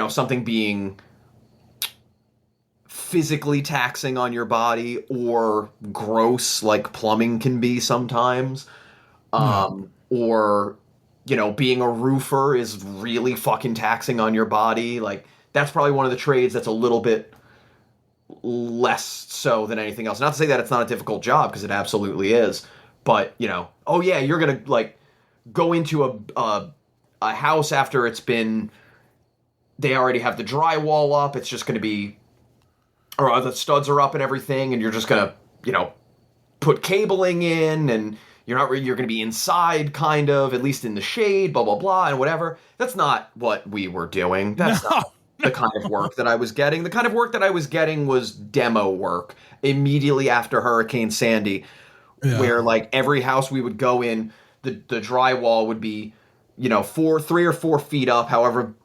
something being physically taxing on your body or gross like plumbing can be sometimes. Or, being a roofer is really fucking taxing on your body. Like that's probably one of the trades that's a little bit less so than anything else. Not to say that it's not a difficult job, because it absolutely is. But, oh yeah, you're going to like go into a house after they already have the drywall up. It's just going to be, or the studs are up and everything. And you're just going to, put cabling in, and you're going to be inside kind of, at least in the shade, blah, blah, blah, and whatever. That's not what we were doing. That's not the kind of work that I was getting. The kind of work that I was getting was demo work immediately after Hurricane Sandy, where like every house we would go in, the drywall would be, 3 or 4 feet up, however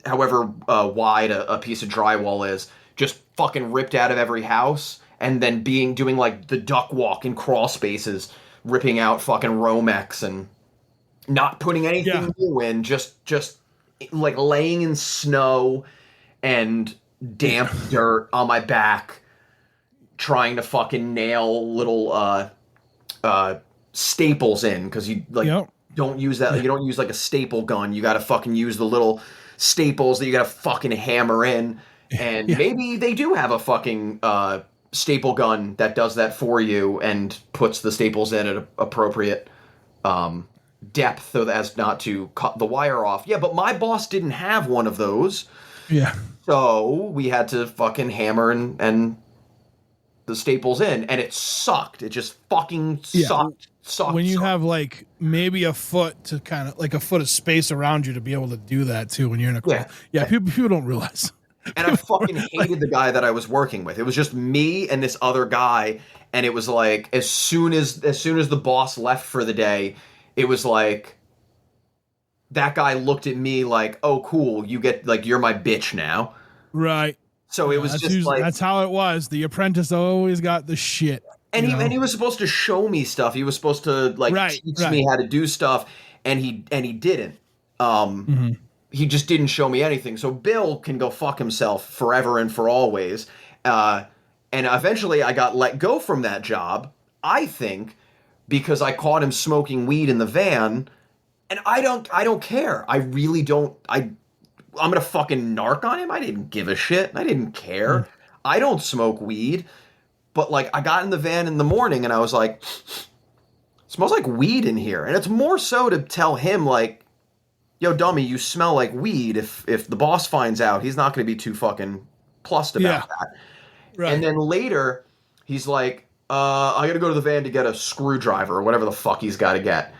wide a piece of drywall is, just fucking ripped out of every house, and then doing like the duck walk in crawl spaces, ripping out fucking Romex and not putting anything new in, just like laying in snow and damp dirt on my back, trying to fucking nail little staples in, because you like don't use that. You don't use like a staple gun. You got to fucking use the little staples that you got to fucking hammer in. And maybe they do have a fucking staple gun that does that for you and puts the staples in at appropriate depth so as not to cut the wire off. Yeah, but my boss didn't have one of those. Yeah. So we had to fucking hammer and the staples in, and it sucked. It just fucking sucked. When you have like maybe a foot to kind of like a foot of space around you to be able to do that too when you're in a crawl. Yeah, people don't realize. And I fucking hated the guy that I was working with. It was just me and this other guy, and it was like as soon as the boss left for the day, it was like that guy looked at me like, "Oh, cool, you get like you're my bitch now." Right. So it was just like that's how it was. The apprentice always got the shit. And he was supposed to show me stuff. He was supposed to like teach me how to do stuff, and he didn't. He just didn't show me anything. So Bill can go fuck himself forever and for always. And eventually I got let go from that job, I think, because I caught him smoking weed in the van. And I don't care. I really don't. I'm going to fucking narc on him. I didn't give a shit. I didn't care. I don't smoke weed. But like I got in the van in the morning and I was like, it smells like weed in here. And it's more so to tell him like, yo, dummy, you smell like weed. If the boss finds out, he's not going to be too fucking plussed about that. Right. And then later, he's like, I got to go to the van to get a screwdriver or whatever the fuck he's got to get.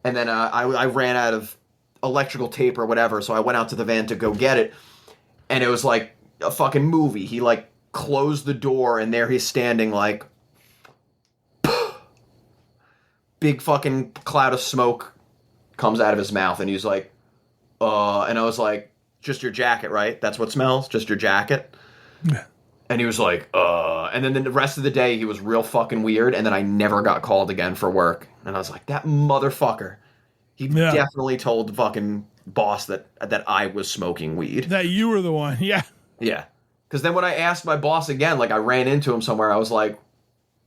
And then I ran out of electrical tape or whatever, so I went out to the van to go get it. And it was like a fucking movie. He like closed the door, and there he's standing like big fucking cloud of smoke comes out of his mouth, and he's like, and I was like, just your jacket, right? That's what smells? Just your jacket? Yeah. And he was like, and then the rest of the day he was real fucking weird, and then I never got called again for work. And I was like, that motherfucker. He definitely told the fucking boss that I was smoking weed. That you were the one, yeah. Yeah. Because then when I asked my boss again, like I ran into him somewhere, I was like,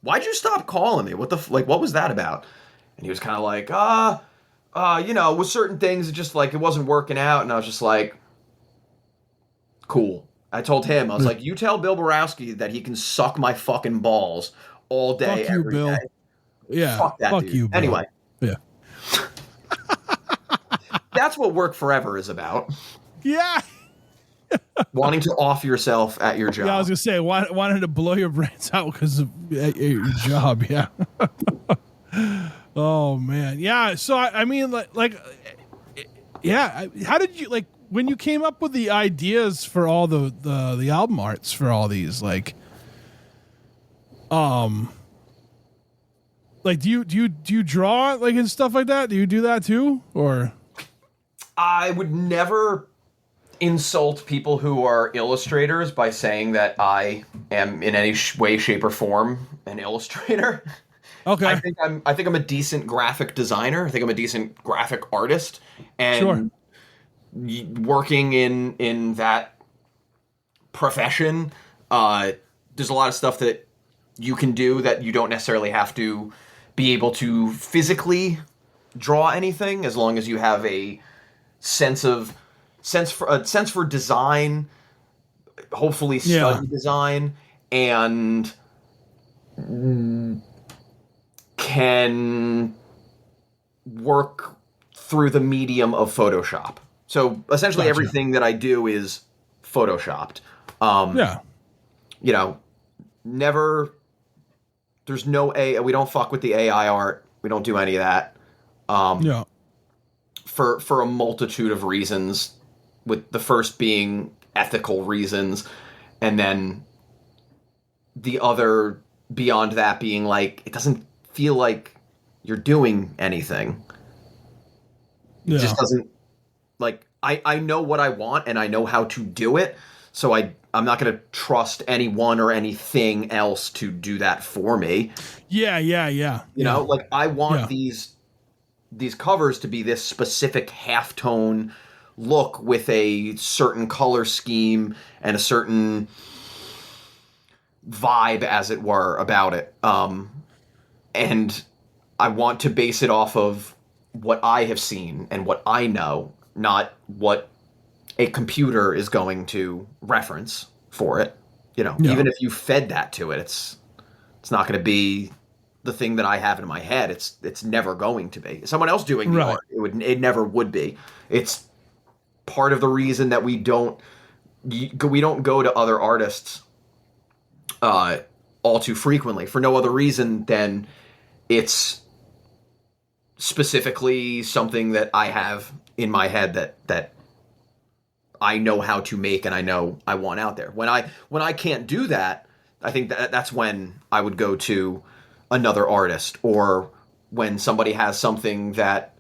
why'd you stop calling me? What was that about? And he was kind of like, with certain things, it just like, it wasn't working out. And I was just like, cool. I told him, I was like, you tell Bill Borowski that he can suck my fucking balls all day, fuck you, every Bill. day. Yeah. Fuck that dude. You, Bill. Anyway. Yeah. That's what work forever is about. Yeah. Wanting to off yourself at your job. Yeah, I was going to say, wanted to blow your brains out because of your job. Yeah. Oh, man. Yeah. So, I mean, yeah. How did you, like, when you came up with the ideas for all the album arts for all these, like do you draw like and stuff like that? Do you do that too, or? I would never insult people who are illustrators by saying that I am in any way, shape, or form an illustrator. Okay. I think I'm a decent graphic designer. I think I'm a decent graphic artist, and working in that profession, there's a lot of stuff that you can do that you don't necessarily have to be able to physically draw anything, as long as you have a sense for design, hopefully study design, and can work through the medium of Photoshop. So essentially everything that I do is Photoshopped. You know, never, there's no we don't fuck with the AI art. We don't do any of that. For a multitude of reasons, with the first being ethical reasons, and then the other beyond that being like, it doesn't feel like you're doing anything. It just doesn't, like, I know what I want and I know how to do it, so I'm not going to trust anyone or anything else to do that for me. You know, like, I want these covers to be this specific halftone look with a certain color scheme and a certain vibe, as it were, about it. And I want to base it off of what I have seen and what I know, not what a computer is going to reference for it. You know, even if you fed that to it, it's not going to be the thing that I have in my head. It's never going to be. Someone else doing the art, it never would be. It's part of the reason that we don't go to other artists all too frequently, for no other reason than it's specifically something that I have in my head that I know how to make and I know I want out there. When I can't do that, I think that's when I would go to another artist, or when somebody has something that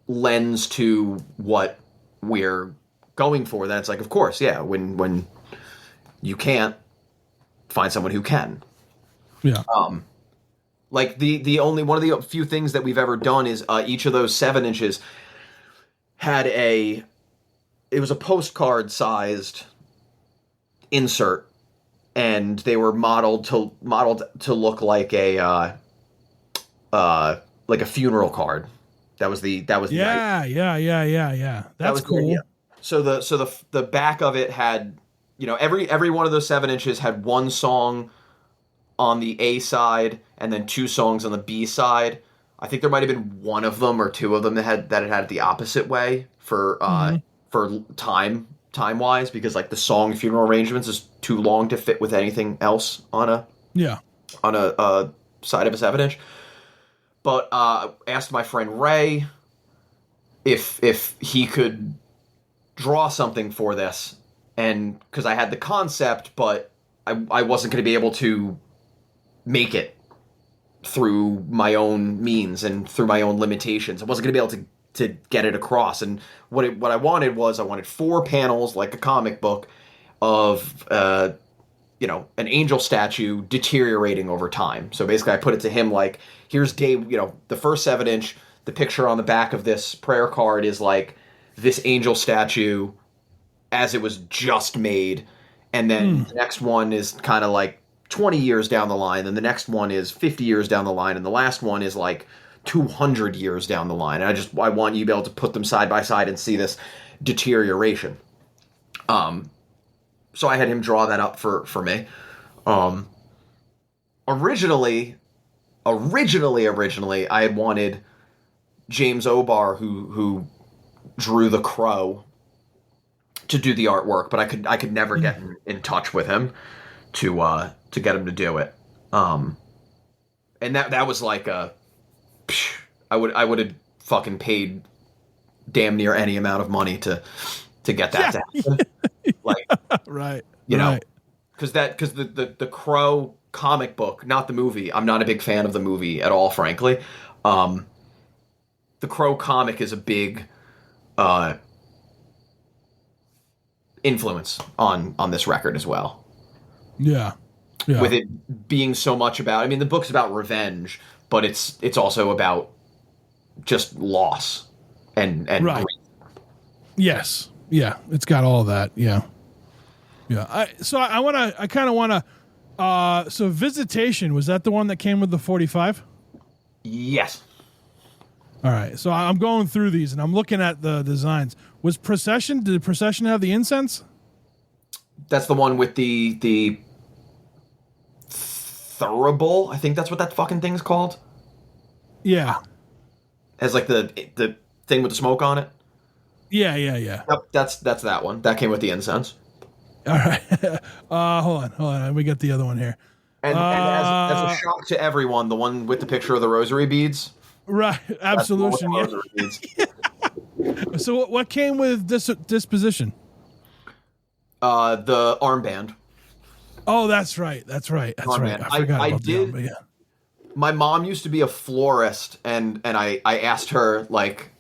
lends to what we're going for, then it's like, of course, when you can't, find someone who can. Like the only one of the few things that we've ever done is each of those 7 inches had it was a postcard sized insert, and they were modeled to look like a funeral card. That was the That's cool. So the back of it had, you know, every one of those 7 inches had one song on the A side and then 2 songs on the B side. I think there might have been one of them or 2 of them that it had the opposite way for time wise, because like the song Funeral Arrangements is too long to fit with anything else on a side of a 7 inch. But asked my friend Ray if he could draw something for this, and because I had the concept, but I wasn't going to be able to make it through my own means and through my own limitations. I wasn't going to be able to get it across. And what I wanted was, I wanted 4 panels, like a comic book, of an angel statue deteriorating over time. So basically I put it to him like, here's the first 7 inch, the picture on the back of this prayer card is like this angel statue as it was just made. And then the next one is kind of like 20 years down the line, and the next one is 50 years down the line, and the last one is like 200 years down the line. And I want you to be able to put them side by side and see this deterioration. So I had him draw that up for me. Originally, I had wanted James O'Barr, who drew The Crow, to do the artwork, but I could never get in touch with him to get him to do it. And that was like I would have fucking paid damn near any amount of money to get that to happen. Like, you know, because the Crow comic book, not the movie. I'm not a big fan of the movie at all, frankly. The the Crow comic is a big influence on this record as well. Yeah. Yeah. With it being so much about, I mean, the book's about revenge, but it's also about just loss and right. grief. Yes. Yeah. It's got all that. Yeah. Yeah. I kind of want to, so Visitation, was that the one that came with the 45? Yes. All right. So I'm going through these and I'm looking at the designs. Did Procession have the incense? That's the one with the Thurible. I think that's what that fucking thing's called. Yeah. Has like the thing with the smoke on it. Yeah. Yep, that's that one. That came with the incense. All right. Hold on. We got the other one here. And as a shock to everyone, the one with the picture of the rosary beads. Right. Absolution. Yeah. So what came with Disposition? The armband. Oh, that's right. That's right. I forgot about that. But yeah. My mom used to be a florist, and I asked her like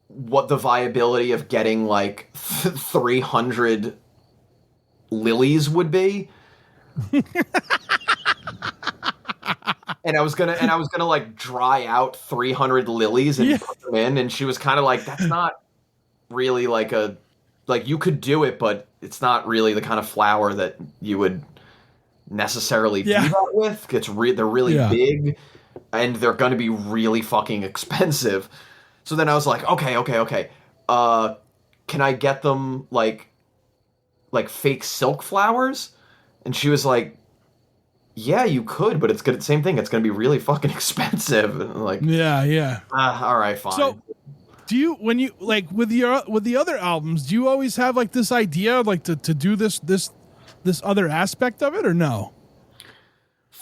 what the viability of getting like 300 lilies would be. And I was gonna like dry out 300 lilies and put them in, and she was kind of like, that's not really like you could do it, but it's not really the kind of flower that you would necessarily do that with. They're really big, and they're gonna be really fucking expensive. So then I was like, okay. Can I get them like fake silk flowers? And she was like, yeah, you could, but it's good. Same thing. It's going to be really fucking expensive. Like, yeah. All right, fine. So, do you, when you like with the other albums, do you always have like this idea, like to do this other aspect of it, or no?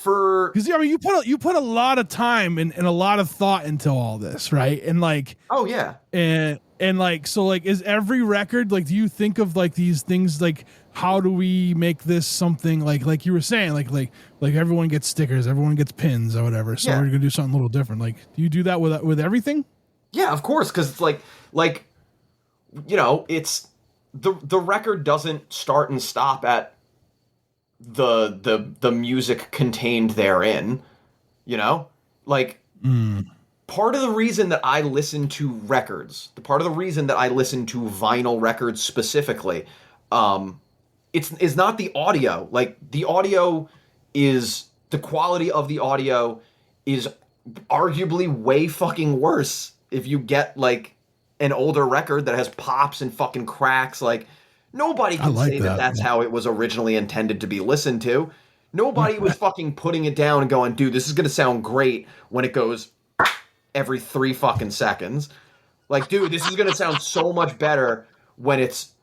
Because I mean, you put a lot of time and a lot of thought into all this, right? And like, oh yeah, and like, so like, is every record like? Do you think of like these things like? How do we make this something like you were saying, like everyone gets stickers, everyone gets pins or whatever. So we're gonna do something a little different. Like, do you do that with everything? Yeah, of course, because it's like you know, it's the record doesn't start and stop at the music contained therein. You know, like part of the reason that I listen to records, part of the reason that I listen to vinyl records specifically, it's not the audio. Like, the audio is, the quality of the audio is arguably way fucking worse if you get like an older record that has pops and fucking cracks. Like, nobody can say that that's how it was originally intended to be listened to. Nobody was fucking putting it down and going, dude, this is gonna sound great when it goes every 3 fucking seconds. Like, dude, this is gonna sound so much better when it's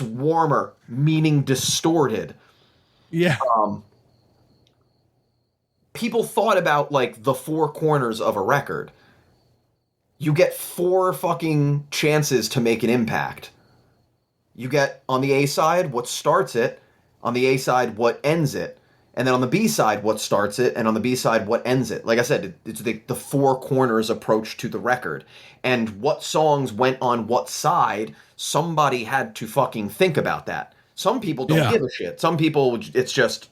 warmer, meaning distorted. Yeah. People thought about like the 4 corners of a record. You get 4 fucking chances to make an impact. You get on the A side what starts it, on the A side what ends it, and then on the B side what starts it, and on the B side what ends it. Like I said, it's the 4 corners approach to the record. And what songs went on what side, somebody had to fucking think about that. Some people don't give a shit. Some people, it's just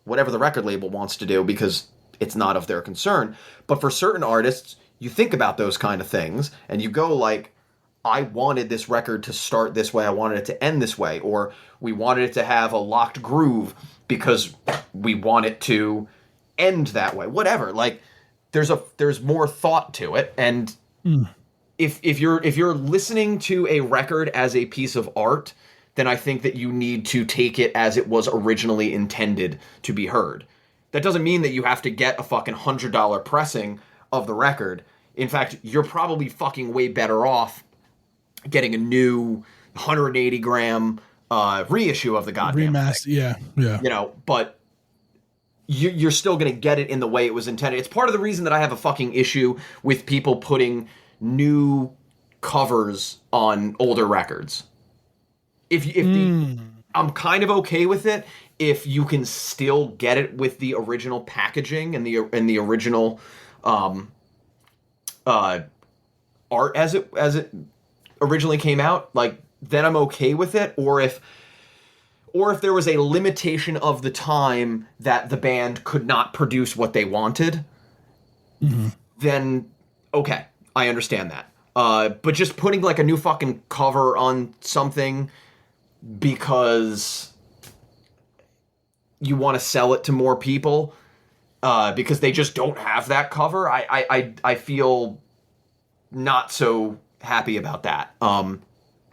whatever the record label wants to do because it's not of their concern. But for certain artists, you think about those kind of things and you go like, I wanted this record to start this way, I wanted it to end this way, or we wanted it to have a locked groove because we want it to end that way. Whatever. Like, there's more thought to it, and if you're listening to a record as a piece of art, then I think that you need to take it as it was originally intended to be heard. That doesn't mean that you have to get a fucking $100 pressing of the record. In fact, you're probably fucking way better off getting a new 180 gram reissue of the goddamn remaster. thing. Yeah. You know, but you're still going to get it in the way it was intended. It's part of the reason that I have a fucking issue with people putting new covers on older records. I'm kind of okay with it if you can still get it with the original packaging and the original art as it originally came out, like then I'm okay with it. Or if there was a limitation of the time that the band could not produce what they wanted, then okay, I understand that. But just putting like a new fucking cover on something because you want to sell it to more people, because they just don't have that cover, I feel not so happy about that.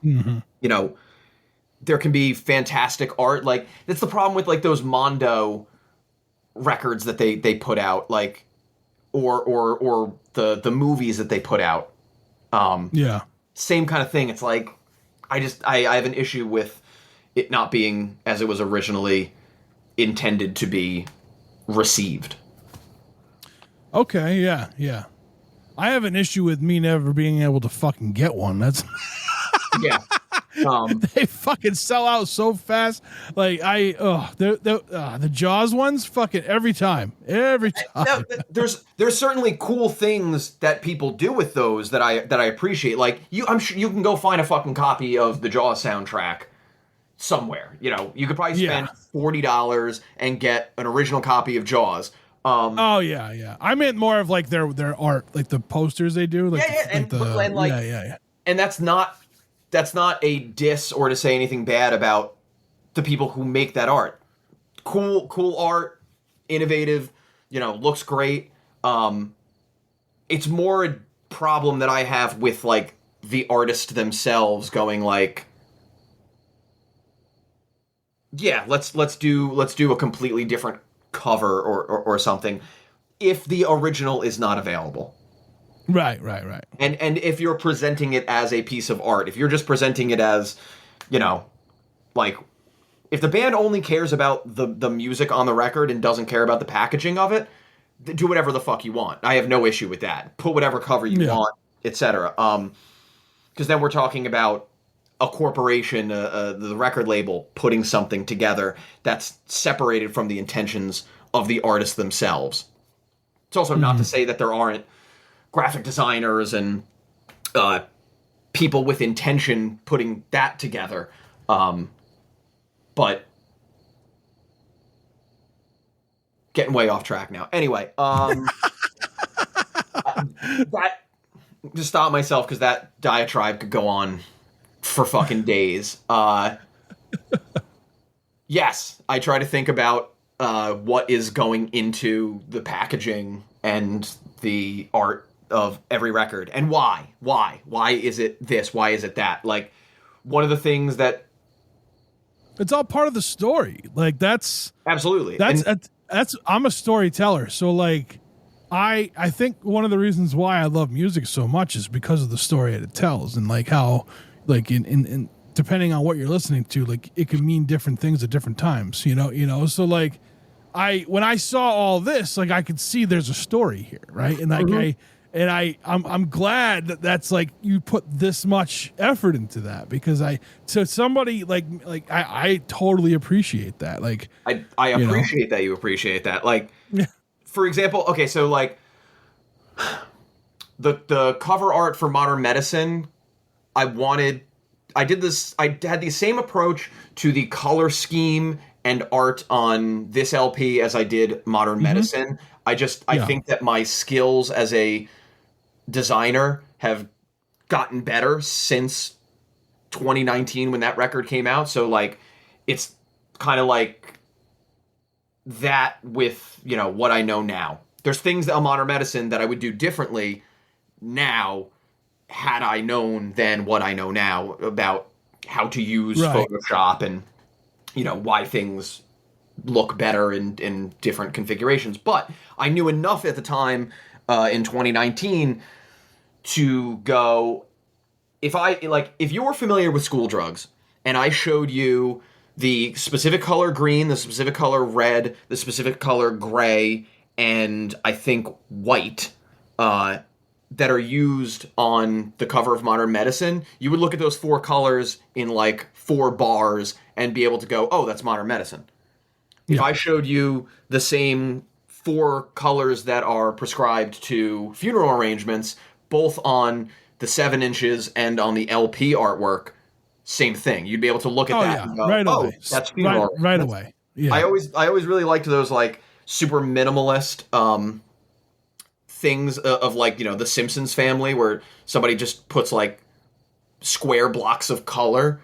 You know, there can be fantastic art. Like, that's the problem with like those Mondo records that they put out, like, or the movies that they put out. Same kind of thing. It's like, I have an issue with it not being as it was originally intended to be received. Okay, yeah. I have an issue with me never being able to fucking get one. That's Yeah. They fucking sell out so fast. Like the Jaws ones, fucking every time. Now, there's certainly cool things that people do with those that I appreciate. Like, I'm sure you can go find a fucking copy of the Jaws soundtrack somewhere. You know, you could probably spend $40 and get an original copy of Jaws. Oh yeah. I meant more of like their art, like the posters they do. Like, and that's not a diss or to say anything bad about the people who make that art. Cool art, innovative, you know, looks great. It's more a problem that I have with like the artist themselves going like, yeah, let's do a completely different cover or something if the original is not available. Right. And if you're presenting it as a piece of art, if you're just presenting it as, you know, like, if the band only cares about the music on the record and doesn't care about the packaging of it, do whatever the fuck you want. I have no issue with that. Put whatever cover you want, etc. Because then we're talking about a corporation, the record label, putting something together that's separated from the intentions of the artists themselves. It's also not to say that there aren't graphic designers and people with intention putting that together. But getting way off track now. Anyway, that just stop myself because that diatribe could go on for fucking days. Yes, I try to think about what is going into the packaging and the art of every record and why is it this, why is it that. Like, one of the things that it's all part of the story. Like, that's absolutely that's I'm a storyteller, so like I think one of the reasons why I love music so much is because of the story that it tells, and like how, like, in depending on what you're listening to, like, it can mean different things at different times, you know. So like, when I saw all this, like, I could see there's a story here, right? And like I'm glad that that's like you put this much effort into that, because I totally appreciate that. Like, I appreciate that you appreciate that. Like, for example, okay, so like the cover art for Modern Medicine, I had the same approach to the color scheme and art on this LP as I did Modern Medicine. I think that my skills as a designer have gotten better since 2019 when that record came out. So like, it's kind of like that with, you know, what I know now. There's things on Modern Medicine that I would do differently now had I known then what I know now about how to use Photoshop and, you know, why things look better in different configurations. But I knew enough at the time in 2019 to go, if you were familiar with School Drugs and I showed you the specific color green, the specific color red, the specific color gray, and I think white that are used on the cover of Modern Medicine, you would look at those four colors in like 4 bars and be able to go, oh, that's Modern Medicine. If I showed you the same 4 colors that are prescribed to funeral arrangements, both on the 7 inches and on the LP artwork, same thing. You'd be able to look at that and go, right oh, away. that's funeral. Right away. Yeah. I always really liked those like super minimalist things of like, you know, the Simpsons family where somebody just puts like square blocks of color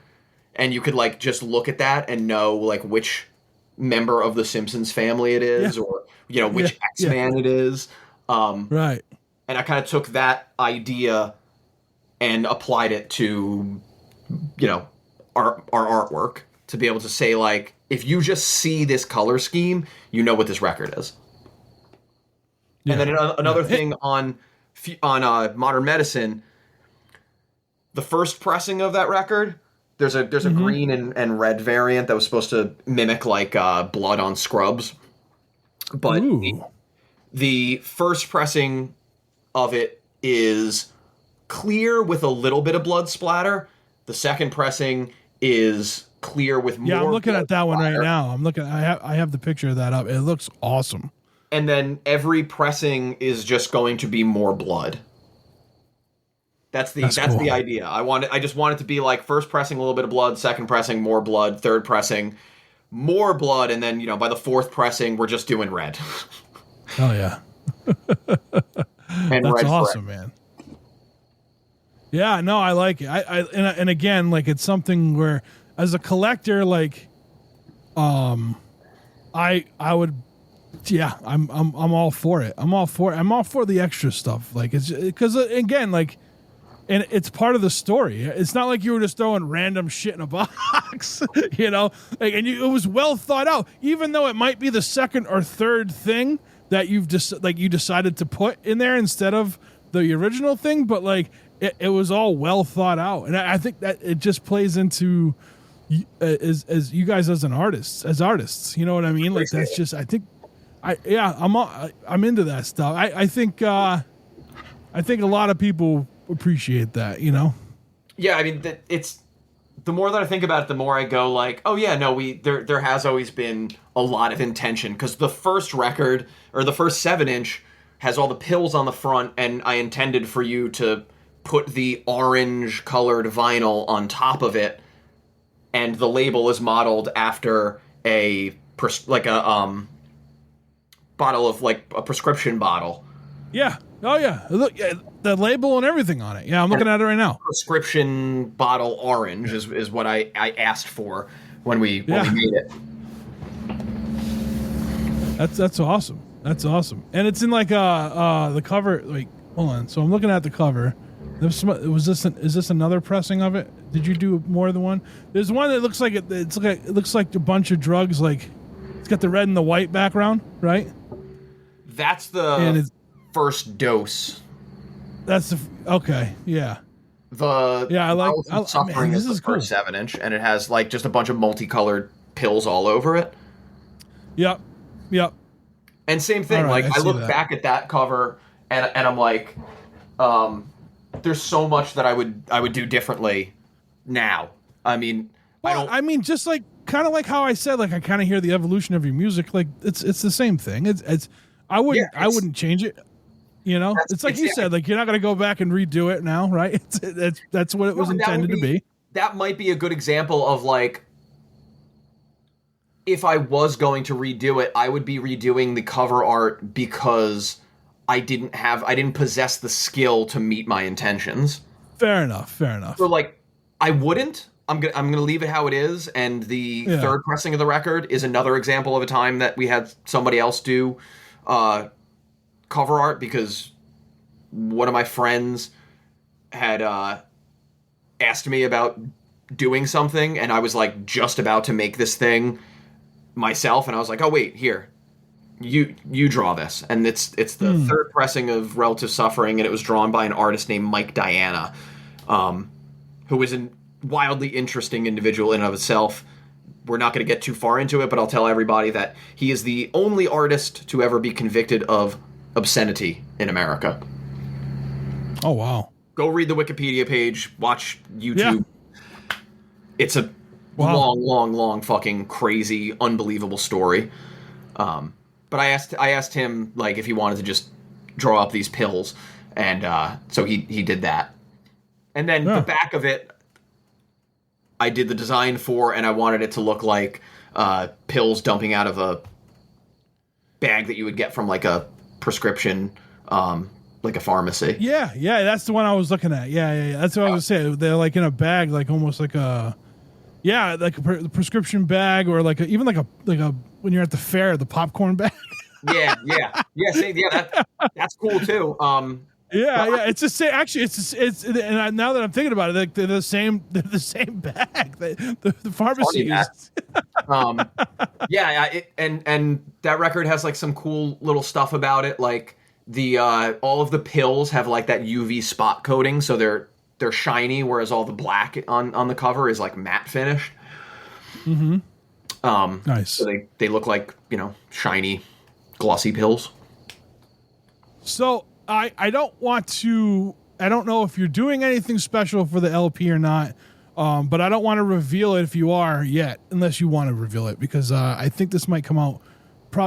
and you could like just look at that and know like which member of the Simpsons family it is, or you know which X-Man it is. Right. And I kind of took that idea and applied it to, you know, our artwork to be able to say like, if you just see this color scheme, you know what this record is. Yeah. And then another thing on Modern Medicine, the first pressing of that record, there's a green and red variant that was supposed to mimic like Blood on Scrubs, but the first pressing of it is clear with a little bit of blood splatter. The second pressing is clear with more. Yeah, I'm looking at that one splatter. right now. I'm looking. I have the picture of that up. It looks awesome. And then every pressing is just going to be more blood. That's cool. The idea. I just want it to be like first pressing a little bit of blood, second pressing more blood, third pressing more blood, and then, you know, by the fourth pressing we're just doing red. Oh yeah. And that's red awesome, man. Yeah, no, I like it. And again, like it's something where as a collector, like I would, yeah, I'm all for it. I'm all for the extra stuff. Like it's because again, like, and it's part of the story. It's not like you were just throwing random shit in a box, you know. Like, and it was well thought out, even though it might be the second or third thing that you decided to put in there instead of the original thing. But like, it was all well thought out, and I think that it just plays into as you guys as artists. You know what I mean? Like that's just I'm into that stuff. I think a lot of people appreciate that, you know? Yeah, I mean, it's the more that I think about it, the more I go like, oh yeah, no, there has always been a lot of intention, because the first record, or the first 7-inch, has all the pills on the front, and I intended for you to put the orange colored vinyl on top of it, and the label is modeled after a bottle of like a prescription bottle. Yeah. Oh yeah. Look, the label and everything on it. Yeah, I'm looking at it right now. Prescription bottle orange is what I asked for when we made it. That's awesome. That's awesome. And it's in like the cover. Like, hold on. So I'm looking at the cover. Is this another pressing of it? Did you do more than one? There's one that looks like it looks like a bunch of drugs. Like it's got the red and the white background, right? That's the first dose. That's okay. Yeah. I like Suffering is the first 7-inch, and it has like just a bunch of multicolored pills all over it. Yep. And same thing. Right, like I look back at that cover and I'm like, there's so much that I would do differently now. I mean, just like kind of like how I said, like I kind of hear the evolution of your music. Like it's the same thing. I wouldn't change it. You know, it's like you said, like you're not going to go back and redo it now, right? That's what it was intended to be. That might be a good example of like, if I was going to redo it, I would be redoing the cover art because I didn't possess the skill to meet my intentions. Fair enough. So like, I wouldn't. I'm gonna leave it how it is, and the third pressing of the record is another example of a time that we had somebody else do cover art, because one of my friends had asked me about doing something, and I was like just about to make this thing myself, and I was like, oh wait, here, you draw this. And it's the third pressing of Relative Suffering, and it was drawn by an artist named Mike Diana, who is a wildly interesting individual in and of itself. We're not going to get too far into it, but I'll tell everybody that he is the only artist to ever be convicted of obscenity in America. Oh, wow. Go read the Wikipedia page, watch YouTube. Yeah. It's a long fucking crazy, unbelievable story. But I asked him like if he wanted to just draw up these pills, and so he did that. And then the back of it, I did the design for, and I wanted it to look like pills dumping out of a bag that you would get from like a prescription, like a pharmacy. Yeah, that's the one I was looking at. Yeah. That's what I was saying. They're like in a bag, like almost like a, like a prescription bag, or like even like a when you're at the fair, the popcorn bag. Yeah. See, that's cool too. Yeah. It's the same. Actually, and now that I'm thinking about it, like they're the same bag. The pharmacy used. And that record has like some cool little stuff about it. Like the all of the pills have like that UV spot coating, so they're shiny, whereas all the black on the cover is like matte finish. Mm-hmm. Nice. So they look like, shiny, glossy pills. So I don't know if you're doing anything special for the LP or not, but I don't want to reveal it if you are yet, unless you want to reveal it, because I think this might come out.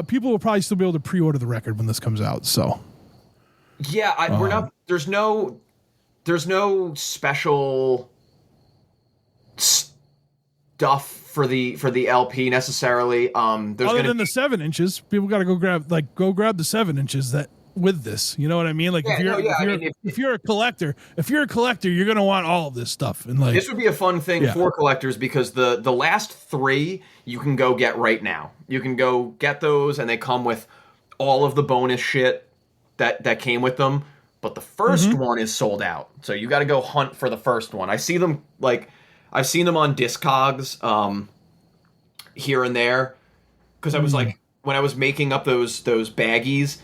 People will probably still be able to pre-order the record when this comes out. So yeah, we're not. There's no special stuff for the LP necessarily. There's other than the 7 inches, people got to go grab the 7 inches that with this. You know what I mean? Like if you're a collector, you're gonna want all of this stuff. And like this would be a fun thing for collectors, because the last 3 you can go get right now. You can go get those, and they come with all of the bonus shit that came with them. But the first one is sold out, so you got to go hunt for the first one. I see them I've seen them on Discogs here and there, because I was like, when I was making up those baggies,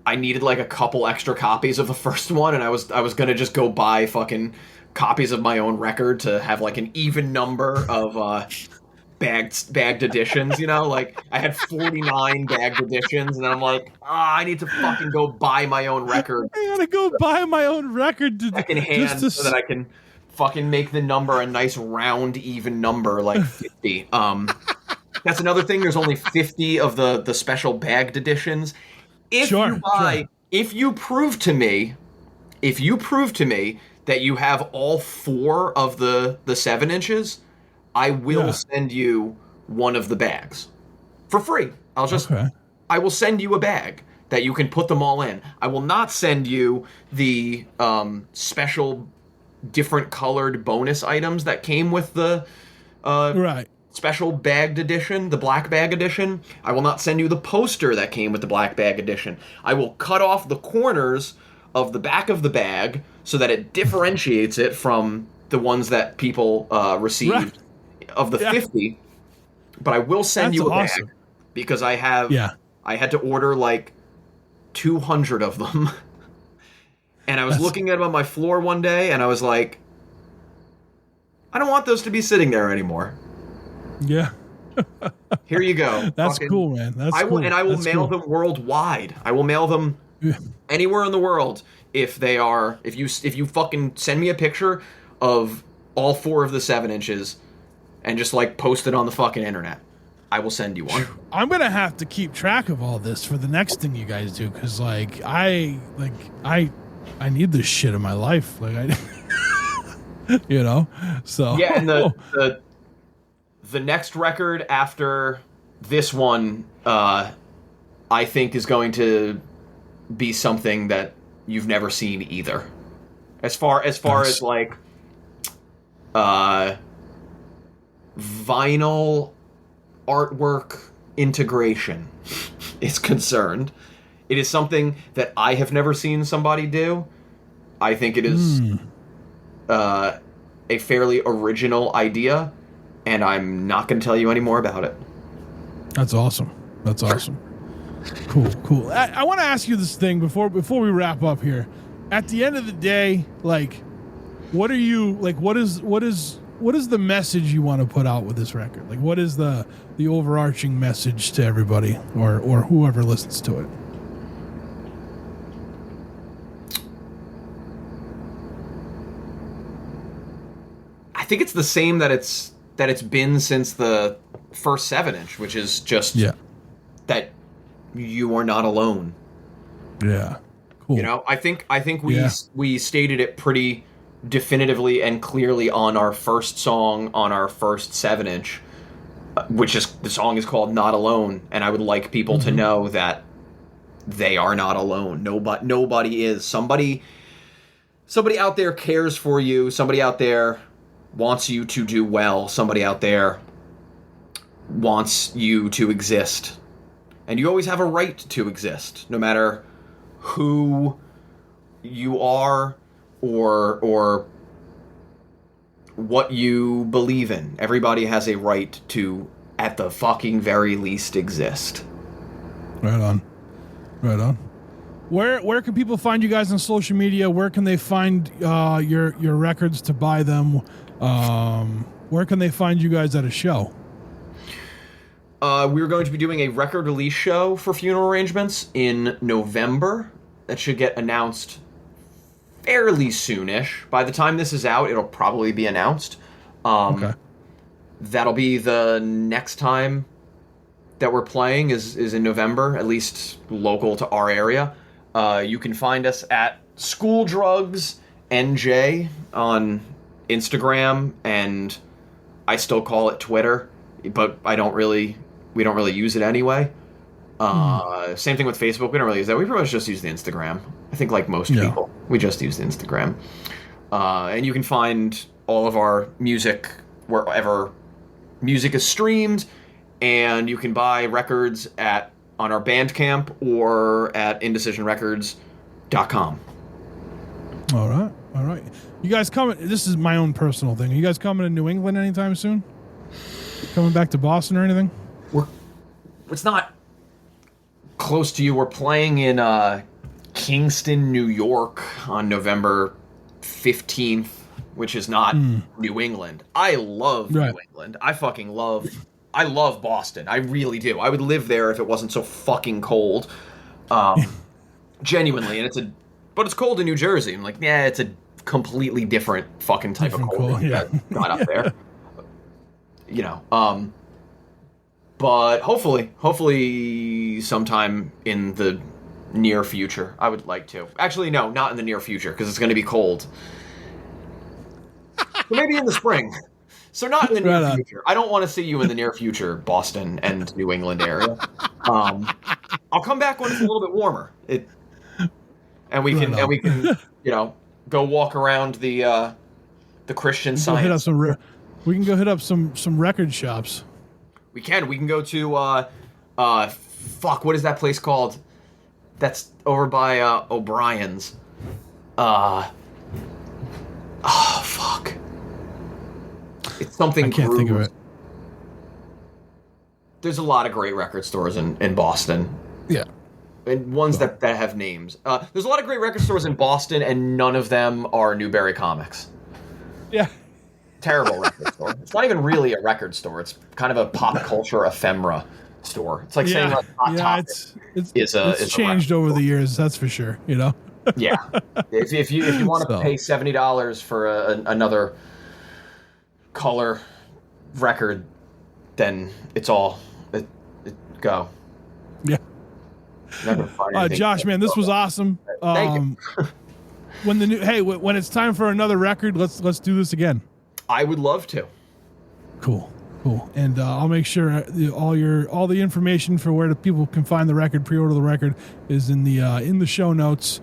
I needed like a couple extra copies of the first one, and I was gonna just go buy fucking copies of my own record to have like an even number of bagged editions. Like I had 49 bagged editions, and I'm like, I need to fucking go buy my own record. I gotta go buy my own record second hand so that I can fucking make the number a nice round even number, like 50. That's another thing. There's only 50 of the special bagged editions. If you prove to me that you have all 4 of the 7 inches, I will send you one of the bags for free. I will send you a bag that you can put them all in. I will not send you the special different colored bonus items that came with the special bagged edition, the black bag edition. I will not send you the poster that came with the black bag edition. I will cut off the corners of the back of the bag so that it differentiates it from the ones that people received of the 50. But I will send you a bag, because I had to order like 200 of them. And I was looking at them on my floor one day, and I was like, I don't want those to be sitting there anymore. Yeah. Here you go. That's cool, man. That's cool. And I will mail them worldwide. I will mail them anywhere in the world if you fucking send me a picture of all 4 of the 7 inches and just like post it on the fucking internet. I will send you one. I'm gonna have to keep track of all this for the next thing you guys do, because I need this shit in my life. So yeah. And the next record after this one, I think is going to be something that you've never seen either. As far as like vinyl artwork integration is concerned, it is something that I have never seen somebody do. I think it is a fairly original idea, and I'm not going to tell you any more about it. That's awesome. Cool. I want to ask you this thing before we wrap up here. At the end of the day, like, what are you like? What is the message you want to put out with this record? Like, what is the overarching message to everybody or whoever listens to it? I think it's the same that it's been since the first 7-inch, which is just that you are not alone. Yeah. Cool. I think we stated it pretty definitively and clearly on our first song on our first 7-inch, which is, the song is called Not Alone, and I would like people to know that they are not alone. Nobody is. Somebody out there cares for you. Somebody out there wants you to do well. Somebody out there wants you to exist. And you always have a right to exist, no matter who you are or what you believe in. Everybody has a right to, at the fucking very least, exist. Right on. Right on. Where can people find you guys on social media? Where can they find your records to buy them? Where can they find you guys at a show? We're going to be doing a record release show for Funeral Arrangements in November. That should get announced fairly soonish. By the time this is out, it'll probably be announced. Okay. That'll be the next time that we're playing is in November, at least local to our area. You can find us at School Drugs NJ on Instagram, and I still call it Twitter, but we don't really use it anyway. Same thing with Facebook. We don't really use that. We pretty much just use the Instagram. I think like most people, we just use the Instagram. And you can find all of our music wherever music is streamed, and you can buy records on our Bandcamp or at indecisionrecords.com. All right. You guys coming? This is my own personal thing. Are you guys coming to New England anytime soon? Coming back to Boston or anything? It's not close to you. We're playing in Kingston, New York on November 15th, which is not New England. I love New England. I love Boston. I really do. I would live there if it wasn't so fucking cold. Genuinely. And but it's cold in New Jersey. I'm like, yeah, it's a completely different fucking type of cold that got up there. You know, but hopefully sometime in the near future, I would like to. Actually, no, not in the near future, because it's going to be cold. So maybe in the spring. So not in the near future. I don't want to see you in the near future, Boston and New England area. I'll come back when it's a little bit warmer. And we can go walk around the Christian Science. We can go hit up some record shops. We can go to what is that place called? That's over by O'Brien's. It's something. I can't think of it. There's a lot of great record stores in Boston. Yeah. And ones that have names. There's a lot of great record stores in Boston, and none of them are Newberry Comics. Yeah. Terrible record store. It's not even really a record store. It's kind of a pop culture ephemera store. It's like saying like Hot Topic it's changed over the years. That's for sure. You know. Yeah. If you want to pay $70 for another color record, then it's all go. Yeah. Josh, man, this was awesome. Thank you. when it's time for another record, let's do this again. I would love to. Cool. And I'll make sure all the information for where the people can find the record, pre-order the record, is in the show notes.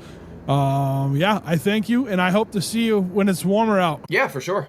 I thank you, and I hope to see you when it's warmer out. Yeah, for sure.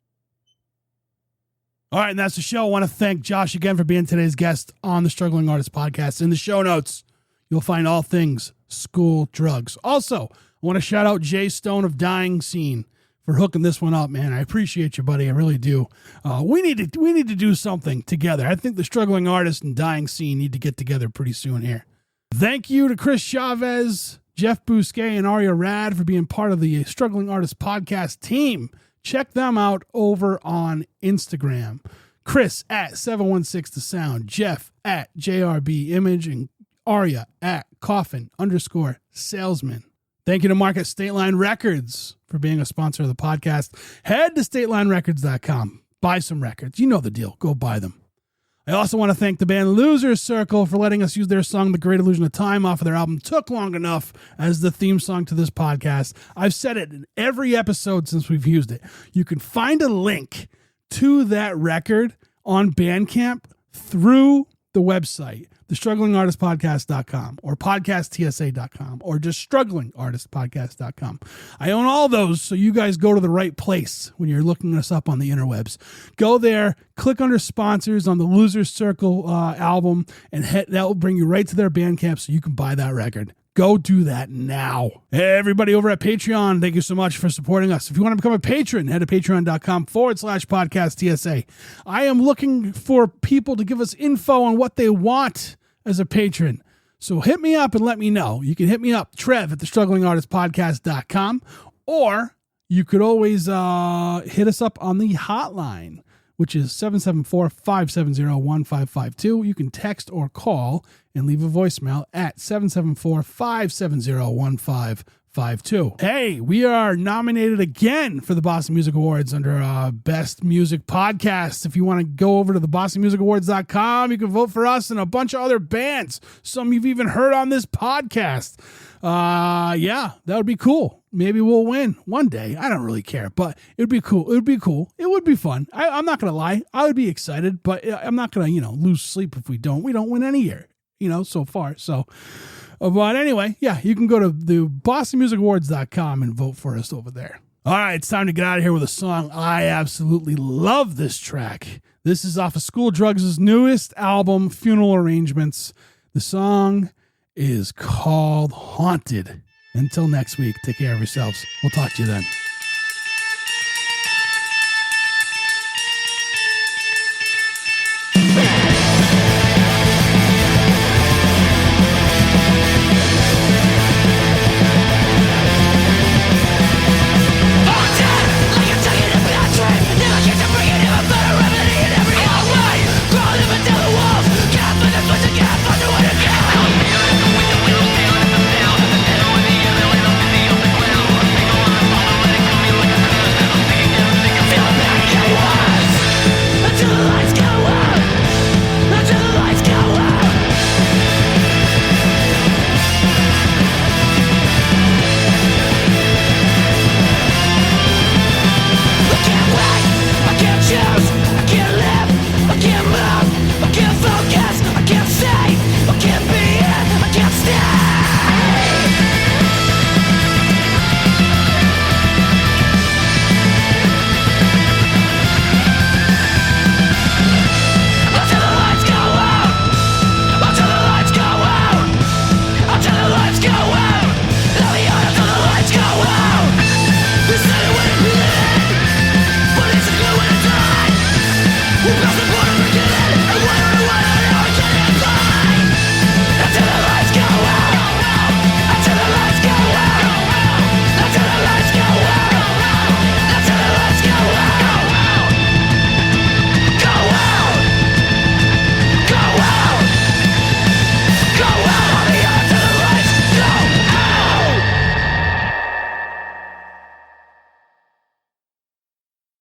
All right, and that's the show. I want to thank Josh again for being today's guest on the Struggling Artist Podcast. In the show notes, you'll find all things School Drugs. Also, I want to shout out Jay Stone of Dying Scene for hooking this one up, man. I appreciate you, buddy. I really do. We need to do something together. I think the Struggling Artist and Dying Scene need to get together pretty soon here. Thank you to Chris Chavez, Jeff Bousquet, and Arya Rad for being part of the Struggling Artist Podcast team. Check them out over on Instagram. Chris at 716 The Sound, Jeff at JRB Image, and Arya at Coffin_salesman. Thank you to Mark at State Line Records for being a sponsor of the podcast. Head to StatelineRecords.com. Buy some records. You know the deal. Go buy them. I also want to thank the band Loser Circle for letting us use their song The Great Illusion of Time off of their album Took Long Enough as the theme song to this podcast. I've said it in every episode since we've used it. You can find a link to that record on Bandcamp through the website, thestrugglingartistpodcast.com or podcasttsa.com or just strugglingartistpodcast.com. I own all those, so you guys go to the right place when you're looking us up on the interwebs. Go there, click under sponsors on the Loser Circle album, and that will bring you right to their Bandcamp so you can buy that record. Go do that now. Hey, everybody over at Patreon, thank you so much for supporting us. If you want to become a patron, head to patreon.com/podcasttsa. I am looking for people to give us info on what they want as a patron. So hit me up and let me know. You can hit me up, Trev at thestrugglingartistpodcast.com, or you could always hit us up on the hotline, which is 774-570-1552. You can text or call and leave a voicemail at 774-570-1552. Hey, we are nominated again for the Boston Music Awards under Best Music Podcast. If you want to go over to the bostonmusicawards.com, you can vote for us and a bunch of other bands. Some you've even heard on this podcast. Yeah, that would be cool. Maybe we'll win one day. I don't really care, but it would be cool. It would be cool. It would be fun. I'm not going to lie. I would be excited, but I'm not going to, lose sleep if we don't. We don't win any year, so far. So, but anyway, yeah, you can go to the bostonmusicawards.com and vote for us over there. All right, it's time to get out of here with a song. I absolutely love this track. This is off of School Drugs' newest album, Funeral Arrangements. The song is called Haunted. Until next week, take care of yourselves. We'll talk to you then.